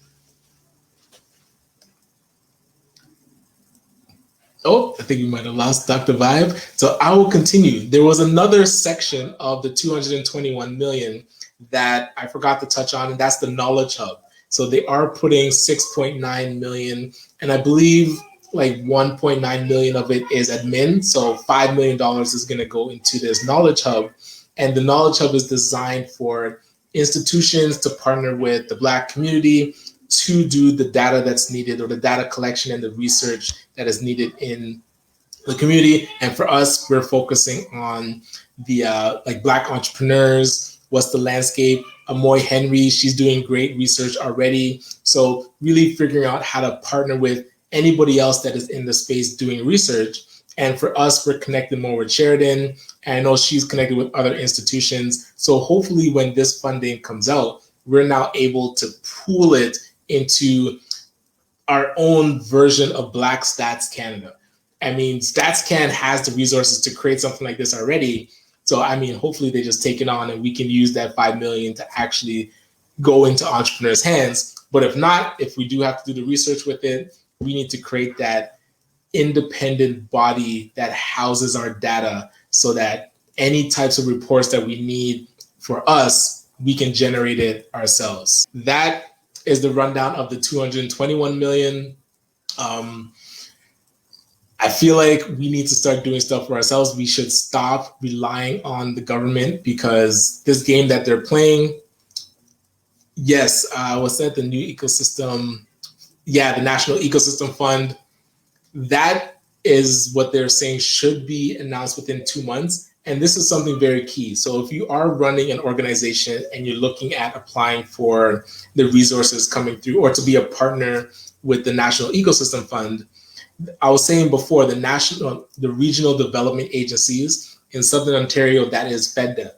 Oh, I think we might have lost Dr. Vibe. So I will continue. There was another section of the 221 million that I forgot to touch on, and that's the Knowledge Hub. So they are putting 6.9 million, and I believe like 1.9 million of it is admin. So $5 million is going to go into this Knowledge Hub. And the Knowledge Hub is designed for institutions to partner with the Black community to do the data that's needed, or the data collection and the research that is needed in the community. And for us, we're focusing on the Black entrepreneurs. What's the landscape? Oneil Henry, she's doing great research already. So really figuring out how to partner with anybody else that is in the space doing research. And for us, we're connected more with Sheridan. And I know she's connected with other institutions. So hopefully when this funding comes out, we're now able to pool it into our own version of Black Stats Canada. I mean, StatsCan has the resources to create something like this already. So, I mean, hopefully they just take it on and we can use that 5 million to actually go into entrepreneurs' hands. But if not, if we do have to do the research with it, we need to create that independent body that houses our data so that any types of reports that we need for us, we can generate it ourselves. That is the rundown of the 221 million. I feel like we need to start doing stuff for ourselves. We should stop relying on the government, because this game that they're playing, yes, what's that? The new ecosystem. Yeah, the National Ecosystem Fund. That is what they're saying should be announced within 2 months. And this is something very key. So if you are running an organization and you're looking at applying for the resources coming through, or to be a partner with the National Ecosystem Fund, I was saying before, the regional development agencies in Southern Ontario, that is feddev.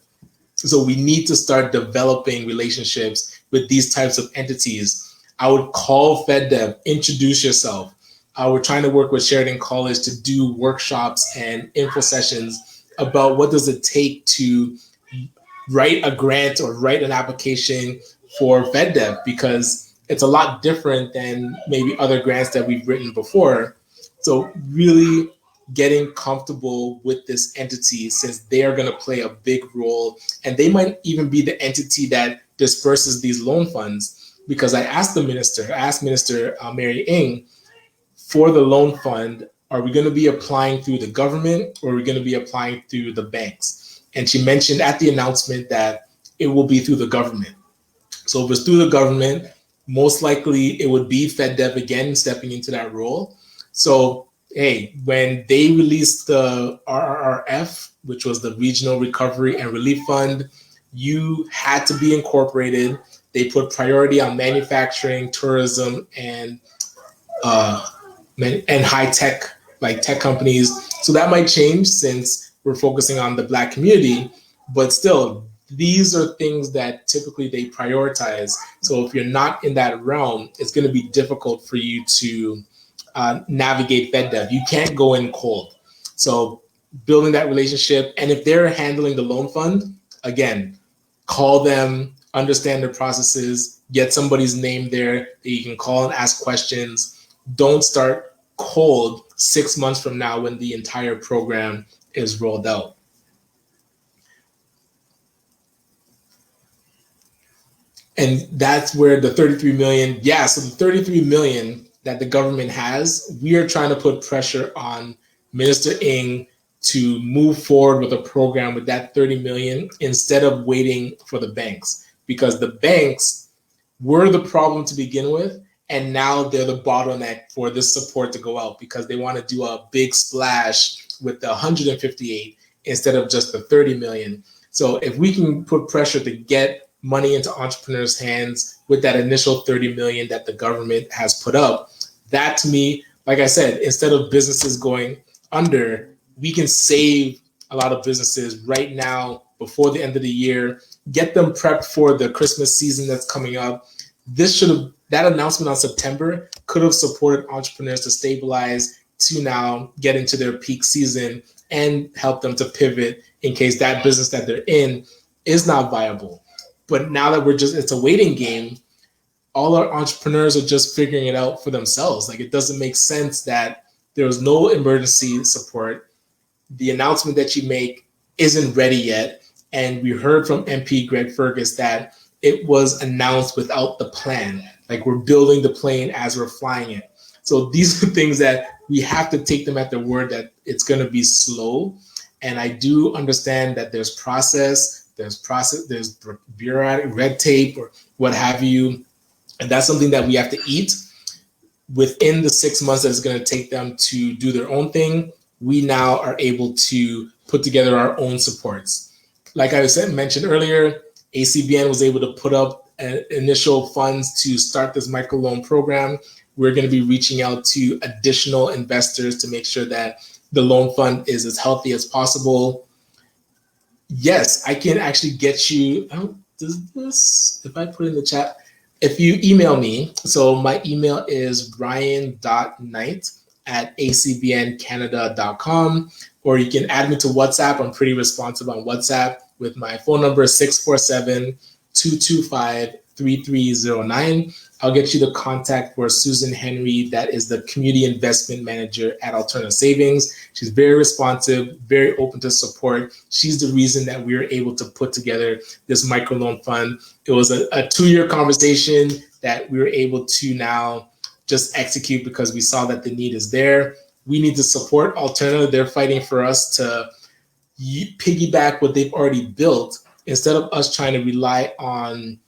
So we need to start developing relationships with these types of entities. I would call feddev, introduce yourself. We're trying to work with Sheridan College to do workshops and info sessions about what does it take to write a grant or write an application for feddev, because it's a lot different than maybe other grants that we've written before. So really getting comfortable with this entity, since they are going to play a big role, and they might even be the entity that disperses these loan funds. Because I asked Minister Mary Ng, for the loan fund, are we going to be applying through the government, or are we going to be applying through the banks? And she mentioned at the announcement that it will be through the government. So if it's through the government, most likely it would be feddev again stepping into that role. So, hey, when they released the RRRF, which was the Regional Recovery and Relief Fund, you had to be incorporated. They put priority on manufacturing, tourism, and high tech, like tech companies. So that might change since we're focusing on the Black community, but still, these are things that typically they prioritize. So if you're not in that realm, it's going to be difficult for you to navigate feddev. You can't go in cold. So building that relationship, and if they're handling the loan fund, again, call them, understand their processes, get somebody's name there that you can call and ask questions. Don't start cold 6 months from now when the entire program is rolled out. And that's where the 33 million, so the 33 million that the government has, we are trying to put pressure on Minister Ng to move forward with a program with that 30 million instead of waiting for the banks, because the banks were the problem to begin with. And now they're the bottleneck for this support to go out because they want to do a big splash with the 158 instead of just the 30 million. So if we can put pressure to get money into entrepreneurs' hands with that initial 30 million that the government has put up, that to me, like I said, instead of businesses going under, we can save a lot of businesses right now before the end of the year, get them prepped for the Christmas season that's coming up. That announcement on September could have supported entrepreneurs to stabilize to now get into their peak season and help them to pivot in case that business that they're in is not viable. But now that it's a waiting game, all our entrepreneurs are just figuring it out for themselves. Like, it doesn't make sense that there was no emergency support. The announcement that you make isn't ready yet. And we heard from MP Greg Fergus that it was announced without the plan. Like, we're building the plane as we're flying it. So these are things that we have to take them at their word that it's going to be slow. And I do understand that there's bureaucratic red tape or what have you. And that's something that we have to eat. Within the 6 months that it's going to take them to do their own thing, we now are able to put together our own supports. Like I mentioned earlier, ACBN was able to put up initial funds to start this microloan program. We're going to be reaching out to additional investors to make sure that the loan fund is as healthy as possible. Yes, I can actually get you, if I put in the chat, if you email me, so my email is ryan.knight@acbncanada.com, or you can add me to WhatsApp. I'm pretty responsive on WhatsApp with my phone number 647-225-3309. I'll get you the contact for Susan Henry, that is the community investment manager at Alterna Savings. She's very responsive, very open to support. She's the reason that we were able to put together this microloan fund. It was a 2-year conversation that we were able to now just execute because we saw that the need is there. We need to support Alterna. They're fighting for us to piggyback what they've already built instead of us trying to rely on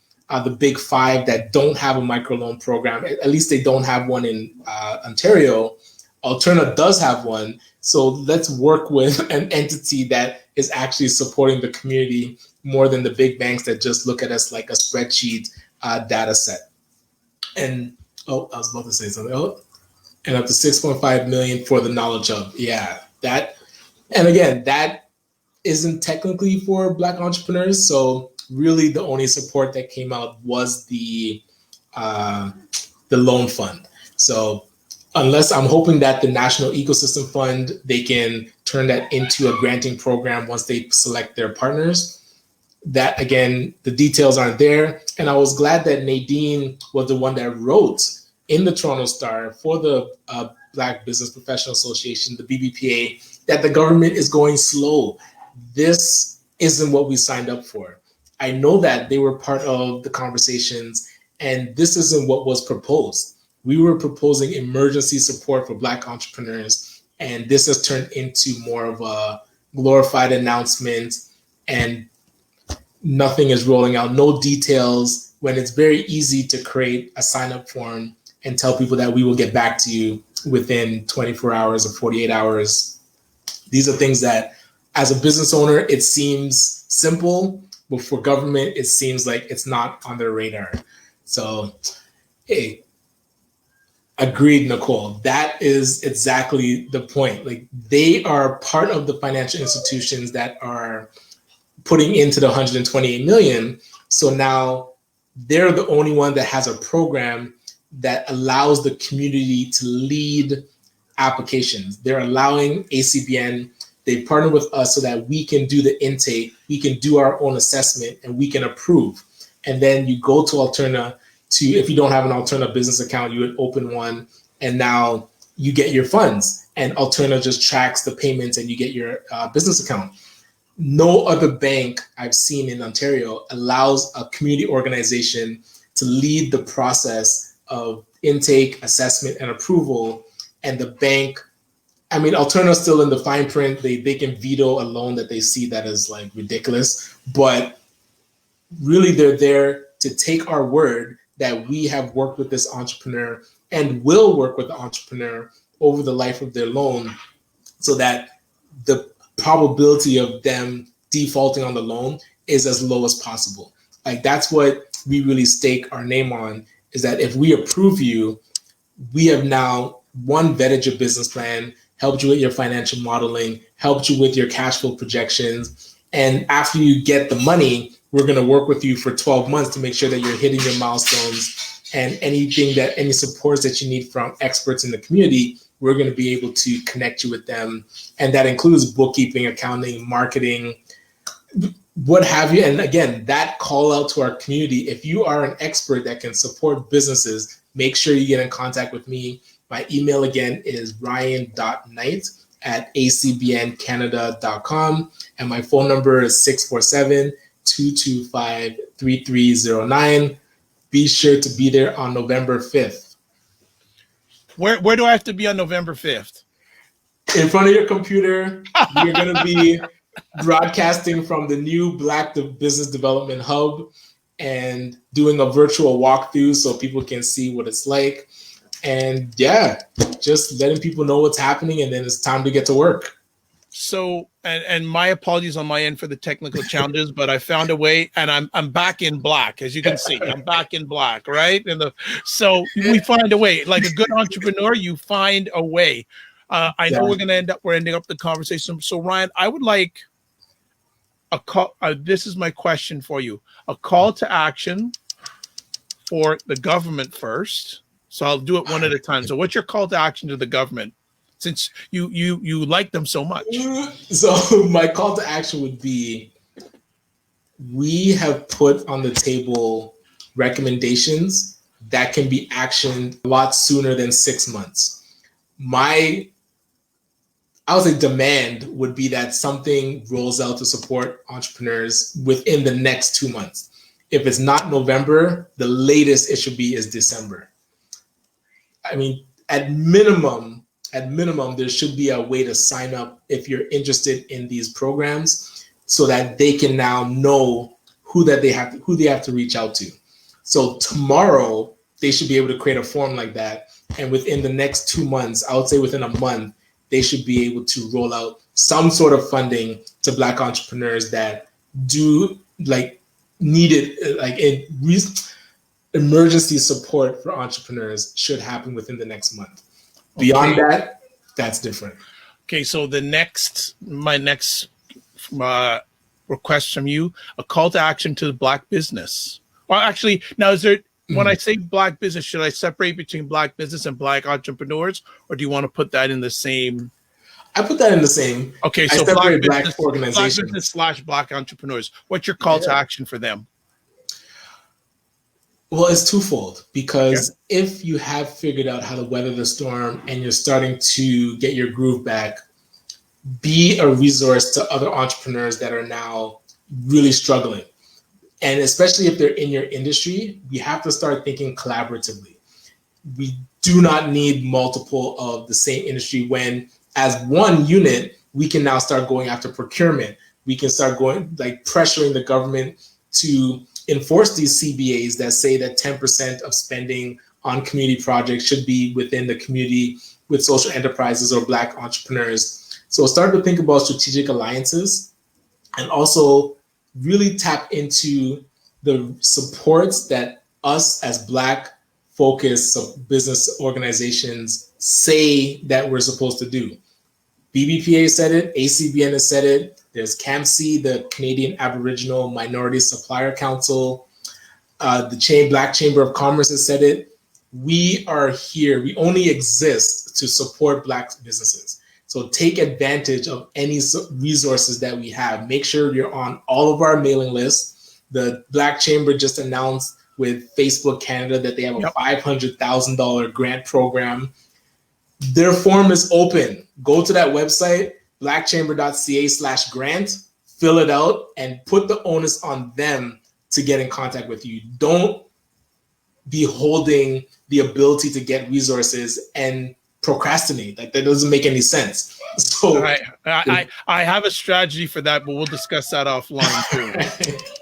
the big five that don't have a microloan program. At least they don't have one in Ontario. Alterna does have one. So let's work with an entity that is actually supporting the community more than the big banks that just look at us like a spreadsheet data set. And, I was about to say something. And up to 6.5 million for the knowledge hub. Yeah, that, and again, that isn't technically for Black entrepreneurs. So really the only support that came out was the loan fund. So unless, I'm hoping that the National Ecosystem Fund, they can turn that into a granting program once they select their partners. That, again, the details aren't there. And I was glad that Nadine was the one that wrote in the Toronto Star for the Black Business Professional Association, the BBPA, that the government is going slow. This isn't what we signed up for. I know that they were part of the conversations, and this isn't what was proposed. We were proposing emergency support for Black entrepreneurs, and this has turned into more of a glorified announcement. and nothing is rolling out, no details, when it's very easy to create a sign-up form and tell people that we will get back to you within 24 hours or 48 hours. These are things that, as a business owner, it seems simple, but for government, it seems like it's not on their radar. So, hey, agreed, Nicole. That is exactly the point. Like, they are part of the financial institutions that are putting into the 128 million. So now they're the only one that has a program that allows the community to lead applications. They're allowing ACBN, they partner with us so that we can do the intake, we can do our own assessment, and we can approve. And then you go to Alterna to, if you don't have an Alterna business account, you would open one, and now you get your funds. And Alterna just tracks the payments and you get your business account. No other bank I've seen in Ontario allows a community organization to lead the process of intake, assessment, and approval. And the bank, I mean, Alterna's still in the fine print. They can veto a loan that they see that is like ridiculous. But really, they're there to take our word that we have worked with this entrepreneur and will work with the entrepreneur over the life of their loan, so that the probability of them defaulting on the loan is as low as possible. Like, that's what we really stake our name on, is that if we approve you, we have now, one, vetted your business plan, helped you with your financial modeling, helped you with your cash flow projections. And after you get the money, we're going to work with you for 12 months to make sure that you're hitting your milestones, and any supports that you need from experts in the community, we're going to be able to connect you with them. And that includes bookkeeping, accounting, marketing, what have you. And again, that call out to our community, if you are an expert that can support businesses, make sure you get in contact with me. My email again is ryan.knight@acbncanada.com. And my phone number is 647-225-3309. Be sure to be there on November 5th. Where do I have to be on November 5th? In front of your computer. You're going to be broadcasting from the new Black Business Development Hub and doing a virtual walkthrough so people can see what it's like. And yeah, just letting people know what's happening, and then it's time to get to work. So, and my apologies on my end for the technical challenges, but I found a way, and I'm back in black, as you can see. I'm back in black, right? So we find a way. Like a good entrepreneur, you find a way. I know we're ending up the conversation. So Ryan, I would like a call. This is my question for you: a call to action for the government first. So I'll do it one at a time. So what's your call to action to the government, since you like them so much? So my call to action would be, we have put on the table recommendations that can be actioned a lot sooner than 6 months. I would say demand would be that something rolls out to support entrepreneurs within the next 2 months. If it's not November, the latest it should be is December. I mean, at minimum, there should be a way to sign up if you're interested in these programs, so that they can now know who they have to reach out to. So tomorrow, they should be able to create a form like that. And within the next 2 months, I would say within a month, they should be able to roll out some sort of funding to Black entrepreneurs that do need it, emergency support for entrepreneurs should happen within the next month. Beyond that, that's different. Okay, so my next request from you, a call to action to the Black business. Well, actually, now is there, when I say Black business, should I separate between Black business and Black entrepreneurs, or do you want to put that in the same? I put that in the same. Okay, so Black business / Black entrepreneurs. What's your call to action for them? Well, it's twofold, because if you have figured out how to weather the storm and you're starting to get your groove back, be a resource to other entrepreneurs that are now really struggling. And especially if they're in your industry, we have to start thinking collaboratively. We do not need multiple of the same industry, when as one unit, we can now start going after procurement, we can start going, like, pressuring the government to enforce these CBAs that say that 10% of spending on community projects should be within the community with social enterprises or Black entrepreneurs. So start to think about strategic alliances, and also really tap into the supports that us as Black focused business organizations say that we're supposed to do. BBPA said it, ACBN has said it, there's CAMC, the Canadian Aboriginal Minority Supplier Council, the Black Chamber of Commerce has said it. We are here, we only exist to support Black businesses. So take advantage of any resources that we have. Make sure you're on all of our mailing lists. The Black Chamber just announced with Facebook Canada that they have a $500,000 grant program. Their form is open. Go to that website, blackchamber.ca/grant, fill it out, and put the onus on them to get in contact with you. Don't be holding the ability to get resources and procrastinate. Like, that doesn't make any sense. So I have a strategy for that, but we'll discuss that offline too.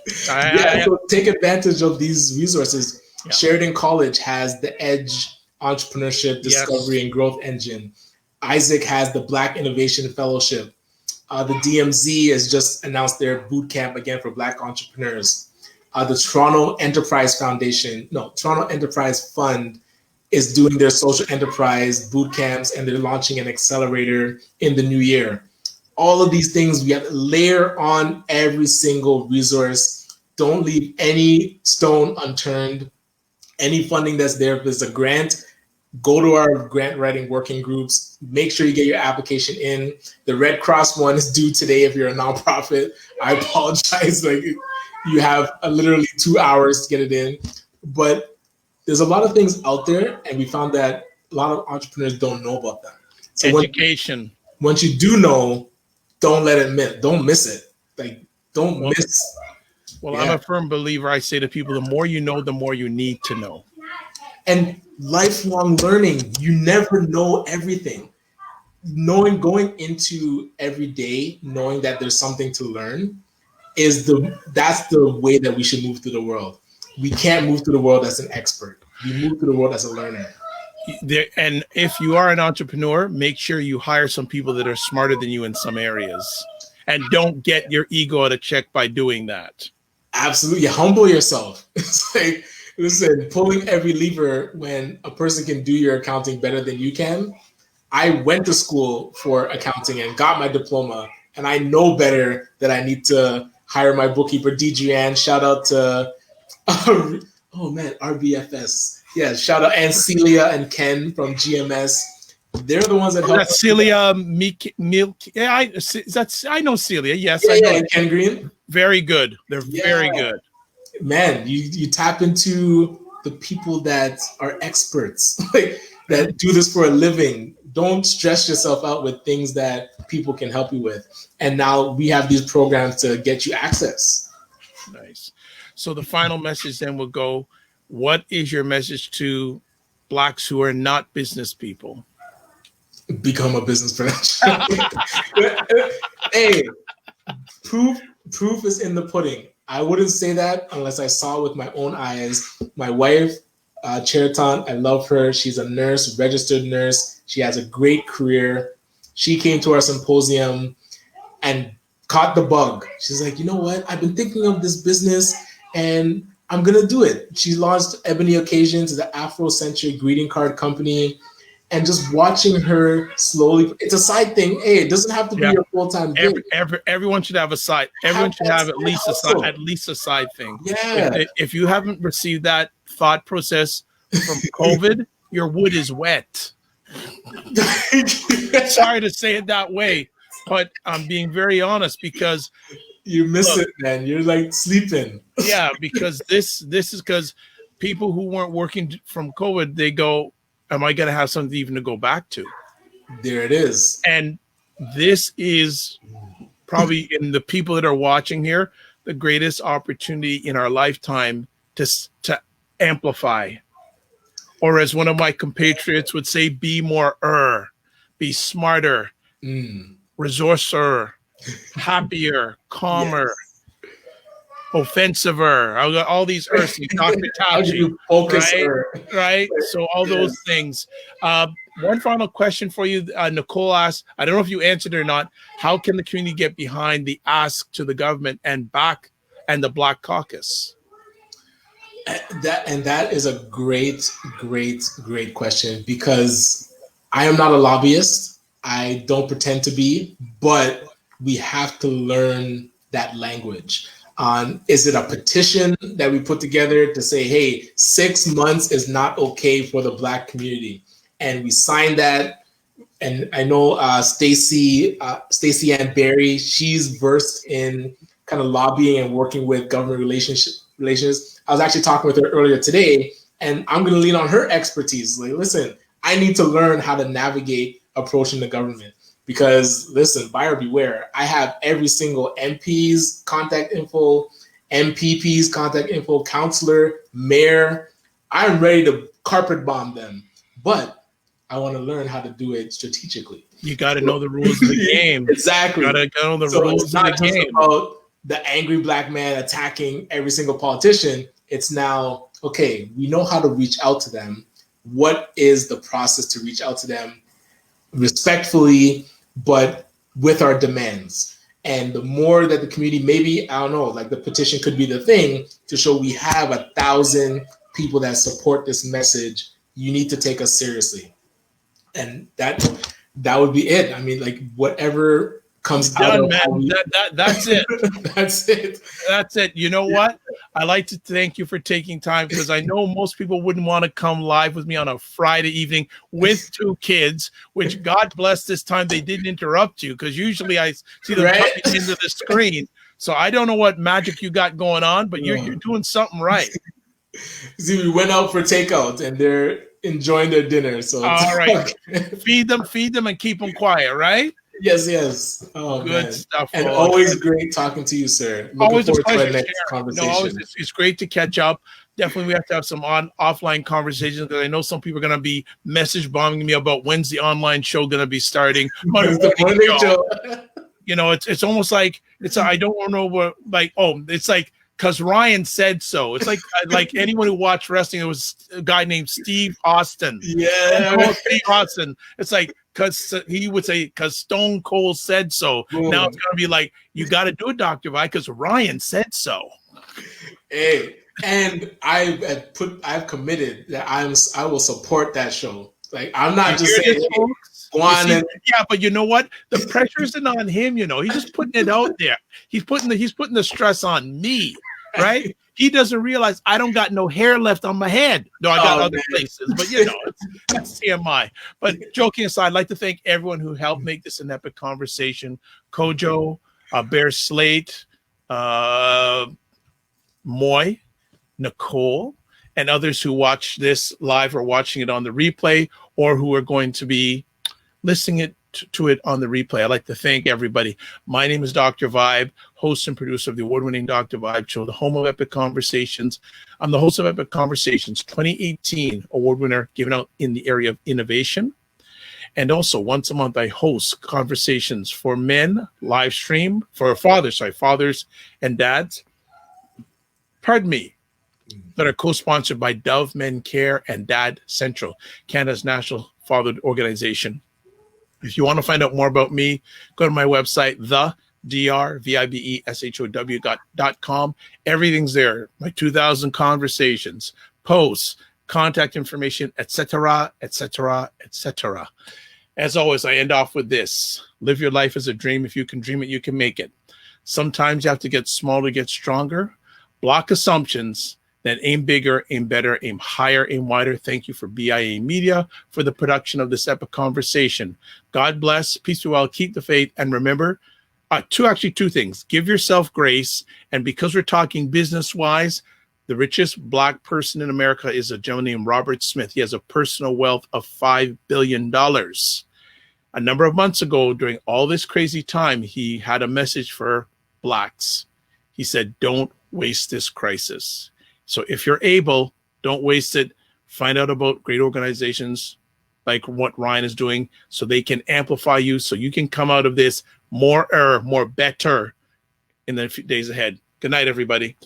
So take advantage of these resources. Yeah. Sheridan College has the Edge Entrepreneurship Discovery and Growth Engine. Isaac has the Black Innovation Fellowship. The DMZ has just announced their bootcamp again for Black entrepreneurs. The Toronto Enterprise Fund is doing their social enterprise boot camps, and they're launching an accelerator in the new year. All of these things, we have to layer on every single resource. Don't leave any stone unturned. Any funding that's there, if there's a grant, go to our grant writing working groups. Make sure you get your application in. The Red Cross one is due today if you're a nonprofit. I apologize. Like, you have literally 2 hours to get it in. But there's a lot of things out there, and we found that a lot of entrepreneurs don't know about them. So education. Once you do know, don't let it miss. Don't miss it. Like, don't miss. Well, I'm a firm believer. I say to people, the more you know, the more you need to know. And lifelong learning. You never know everything. Going into every day, knowing that there's something to learn, that's the way that we should move through the world. We can't move through the world as an expert. We move through the world as a learner. And if you are an entrepreneur, make sure you hire some people that are smarter than you in some areas, and don't get your ego out of check by doing that. Absolutely. Humble yourself. It's like, listen, pulling every lever when a person can do your accounting better than you can. I went to school for accounting and got my diploma, and I know better that I need to hire my bookkeeper, DGN. Shout out to RBFS. Yeah, shout out, and Celia and Ken from GMS. They're the ones that help. That's Celia Milk. Yeah, I know Celia. Yes, I know. And Ken Green. Very good. They're very good. Man, you tap into the people that are experts, like, that do this for a living. Don't stress yourself out with things that people can help you with. And now we have these programs to get you access. Nice. So the final message then will go, what is your message to Blacks who are not business people? Become a business professional. Hey, proof is in the pudding. I wouldn't say that unless I saw it with my own eyes. My wife, Cheriton, I love her. She's a nurse, registered nurse. She has a great career. She came to our symposium and caught the bug. She's like, you know what? I've been thinking of this business and I'm going to do it. She launched Ebony Occasions, the Afro-centric greeting card company. And just watching her slowly, it's a side thing. Hey, it doesn't have to be your full-time gig. Everyone should have a side. Everyone should have at least a side thing. Yeah. If you haven't received that thought process from COVID, your wood is wet. Sorry to say it that way, but I'm being very honest, because you miss it, man. You're like sleeping. Yeah, because this is because people who weren't working from COVID, they go, am I going to have something even to go back to? There it is. And this is probably, in the people that are watching here, the greatest opportunity in our lifetime to amplify. Or as one of my compatriots would say, be more, be smarter, resourcer. happier, calmer, Yes. offensiver. I got all these Earths, Dr. How do Tachi, you focus right? her? Right. So all those Yes. things. One final question for you. Nicole asked, I don't know if you answered or not. How can the community get behind the ask to the government and the Black Caucus? That is a great question, because I am not a lobbyist. I don't pretend to be, but we have to learn that language. Is it a petition that we put together to say, hey, 6 months is not okay for the Black community? And we sign that. And I know Stacey Ann Berry, she's versed in kind of lobbying and working with government relations. I was actually talking with her earlier today, and I'm going to lean on her expertise. Like, listen, I need to learn how to navigate approaching the government, because, listen, buyer beware. I have every single MP's contact info, MPP's contact info, counselor, mayor. I'm ready to carpet bomb them, but I want to learn how to do it strategically. You got to know the rules of the game. Exactly. You got to know the rules it's of not the just game. about the angry Black man attacking every single politician. It's now, okay, we know how to reach out to them. What is the process to reach out to them respectfully, but with our demands? And the more that the community, maybe, I don't know, like the petition could be the thing to show we have 1,000 people that support this message. You need to take us seriously. And that would be it. I mean, like, whatever comes out of man. That's it. That's it. That's it. You know what? I like to thank you for taking time, because I know most people wouldn't want to come live with me on a Friday evening with 2 kids, which, God bless, this time they didn't interrupt you, because usually I see them coming into the screen. So I don't know what magic you got going on, but you're doing something right. See, we went out for takeout and they're enjoying their dinner. So all right, feed them and keep them quiet, right? Yes. Oh, good man. stuff. And always great talking to you, sir. Always a pleasure. To our next conversation. It's great to catch up. Definitely, we have to have some offline conversations, because I know some people are going to be message bombing me about when's the online show going to be starting. Morning show. You know, it's almost like I don't know what, like, it's like, because Ryan said so. It's like anyone who watched wrestling, there was a guy named Steve Austin. Yeah. Steve Austin. It's like, because he would say, because Stone Cold said so. Boom. Now it's going to be like, you got to do it, Dr. Vi, because Ryan said so. Hey, and I've committed that I will support that show. Like, I'm not just saying, go on. Yeah, but you know what? The pressure isn't on him. You know, he's just putting it out there. He's putting the stress on me, right? He doesn't realize I don't got no hair left on my head. No, I got other places, but you know, that's TMI. But joking aside, I'd like to thank everyone who helped make this an epic conversation. Kojo, Bear Slate, Moy, Nicole, and others who watch this live or watching it on the replay, or who are going to be listening to it on the replay. I'd like to thank everybody. My name is Dr. Vibe, host and producer of the award-winning Dr. Vibe Show, the home of Epic Conversations. I'm the host of Epic Conversations 2018 award winner, given out in the area of innovation. And also, once a month, I host Conversations for Men live stream for fathers and dads. Pardon me. That are co-sponsored by Dove Men Care and Dad Central, Canada's national father organization. If you want to find out more about me, go to my website, thedrvibeshow.com. Everything's there. My 2,000 conversations, posts, contact information, etc., etc., etc. As always, I end off with this. Live your life as a dream. If you can dream it, you can make it. Sometimes you have to get smaller to get stronger. Block assumptions. Then aim bigger, aim better, aim higher, aim wider. Thank you for BIA Media for the production of this epic conversation. God bless, peace be well, keep the faith, and remember, two things. Give yourself grace, and because we're talking business-wise, the richest Black person in America is a gentleman named Robert Smith. He has a personal wealth of $5 billion. A number of months ago, during all this crazy time, he had a message for Blacks. He said, don't waste this crisis. So if you're able, don't waste it. Find out about great organizations like what Ryan is doing so they can amplify you, so you can come out of this more error, more better in the days ahead. Good night, everybody.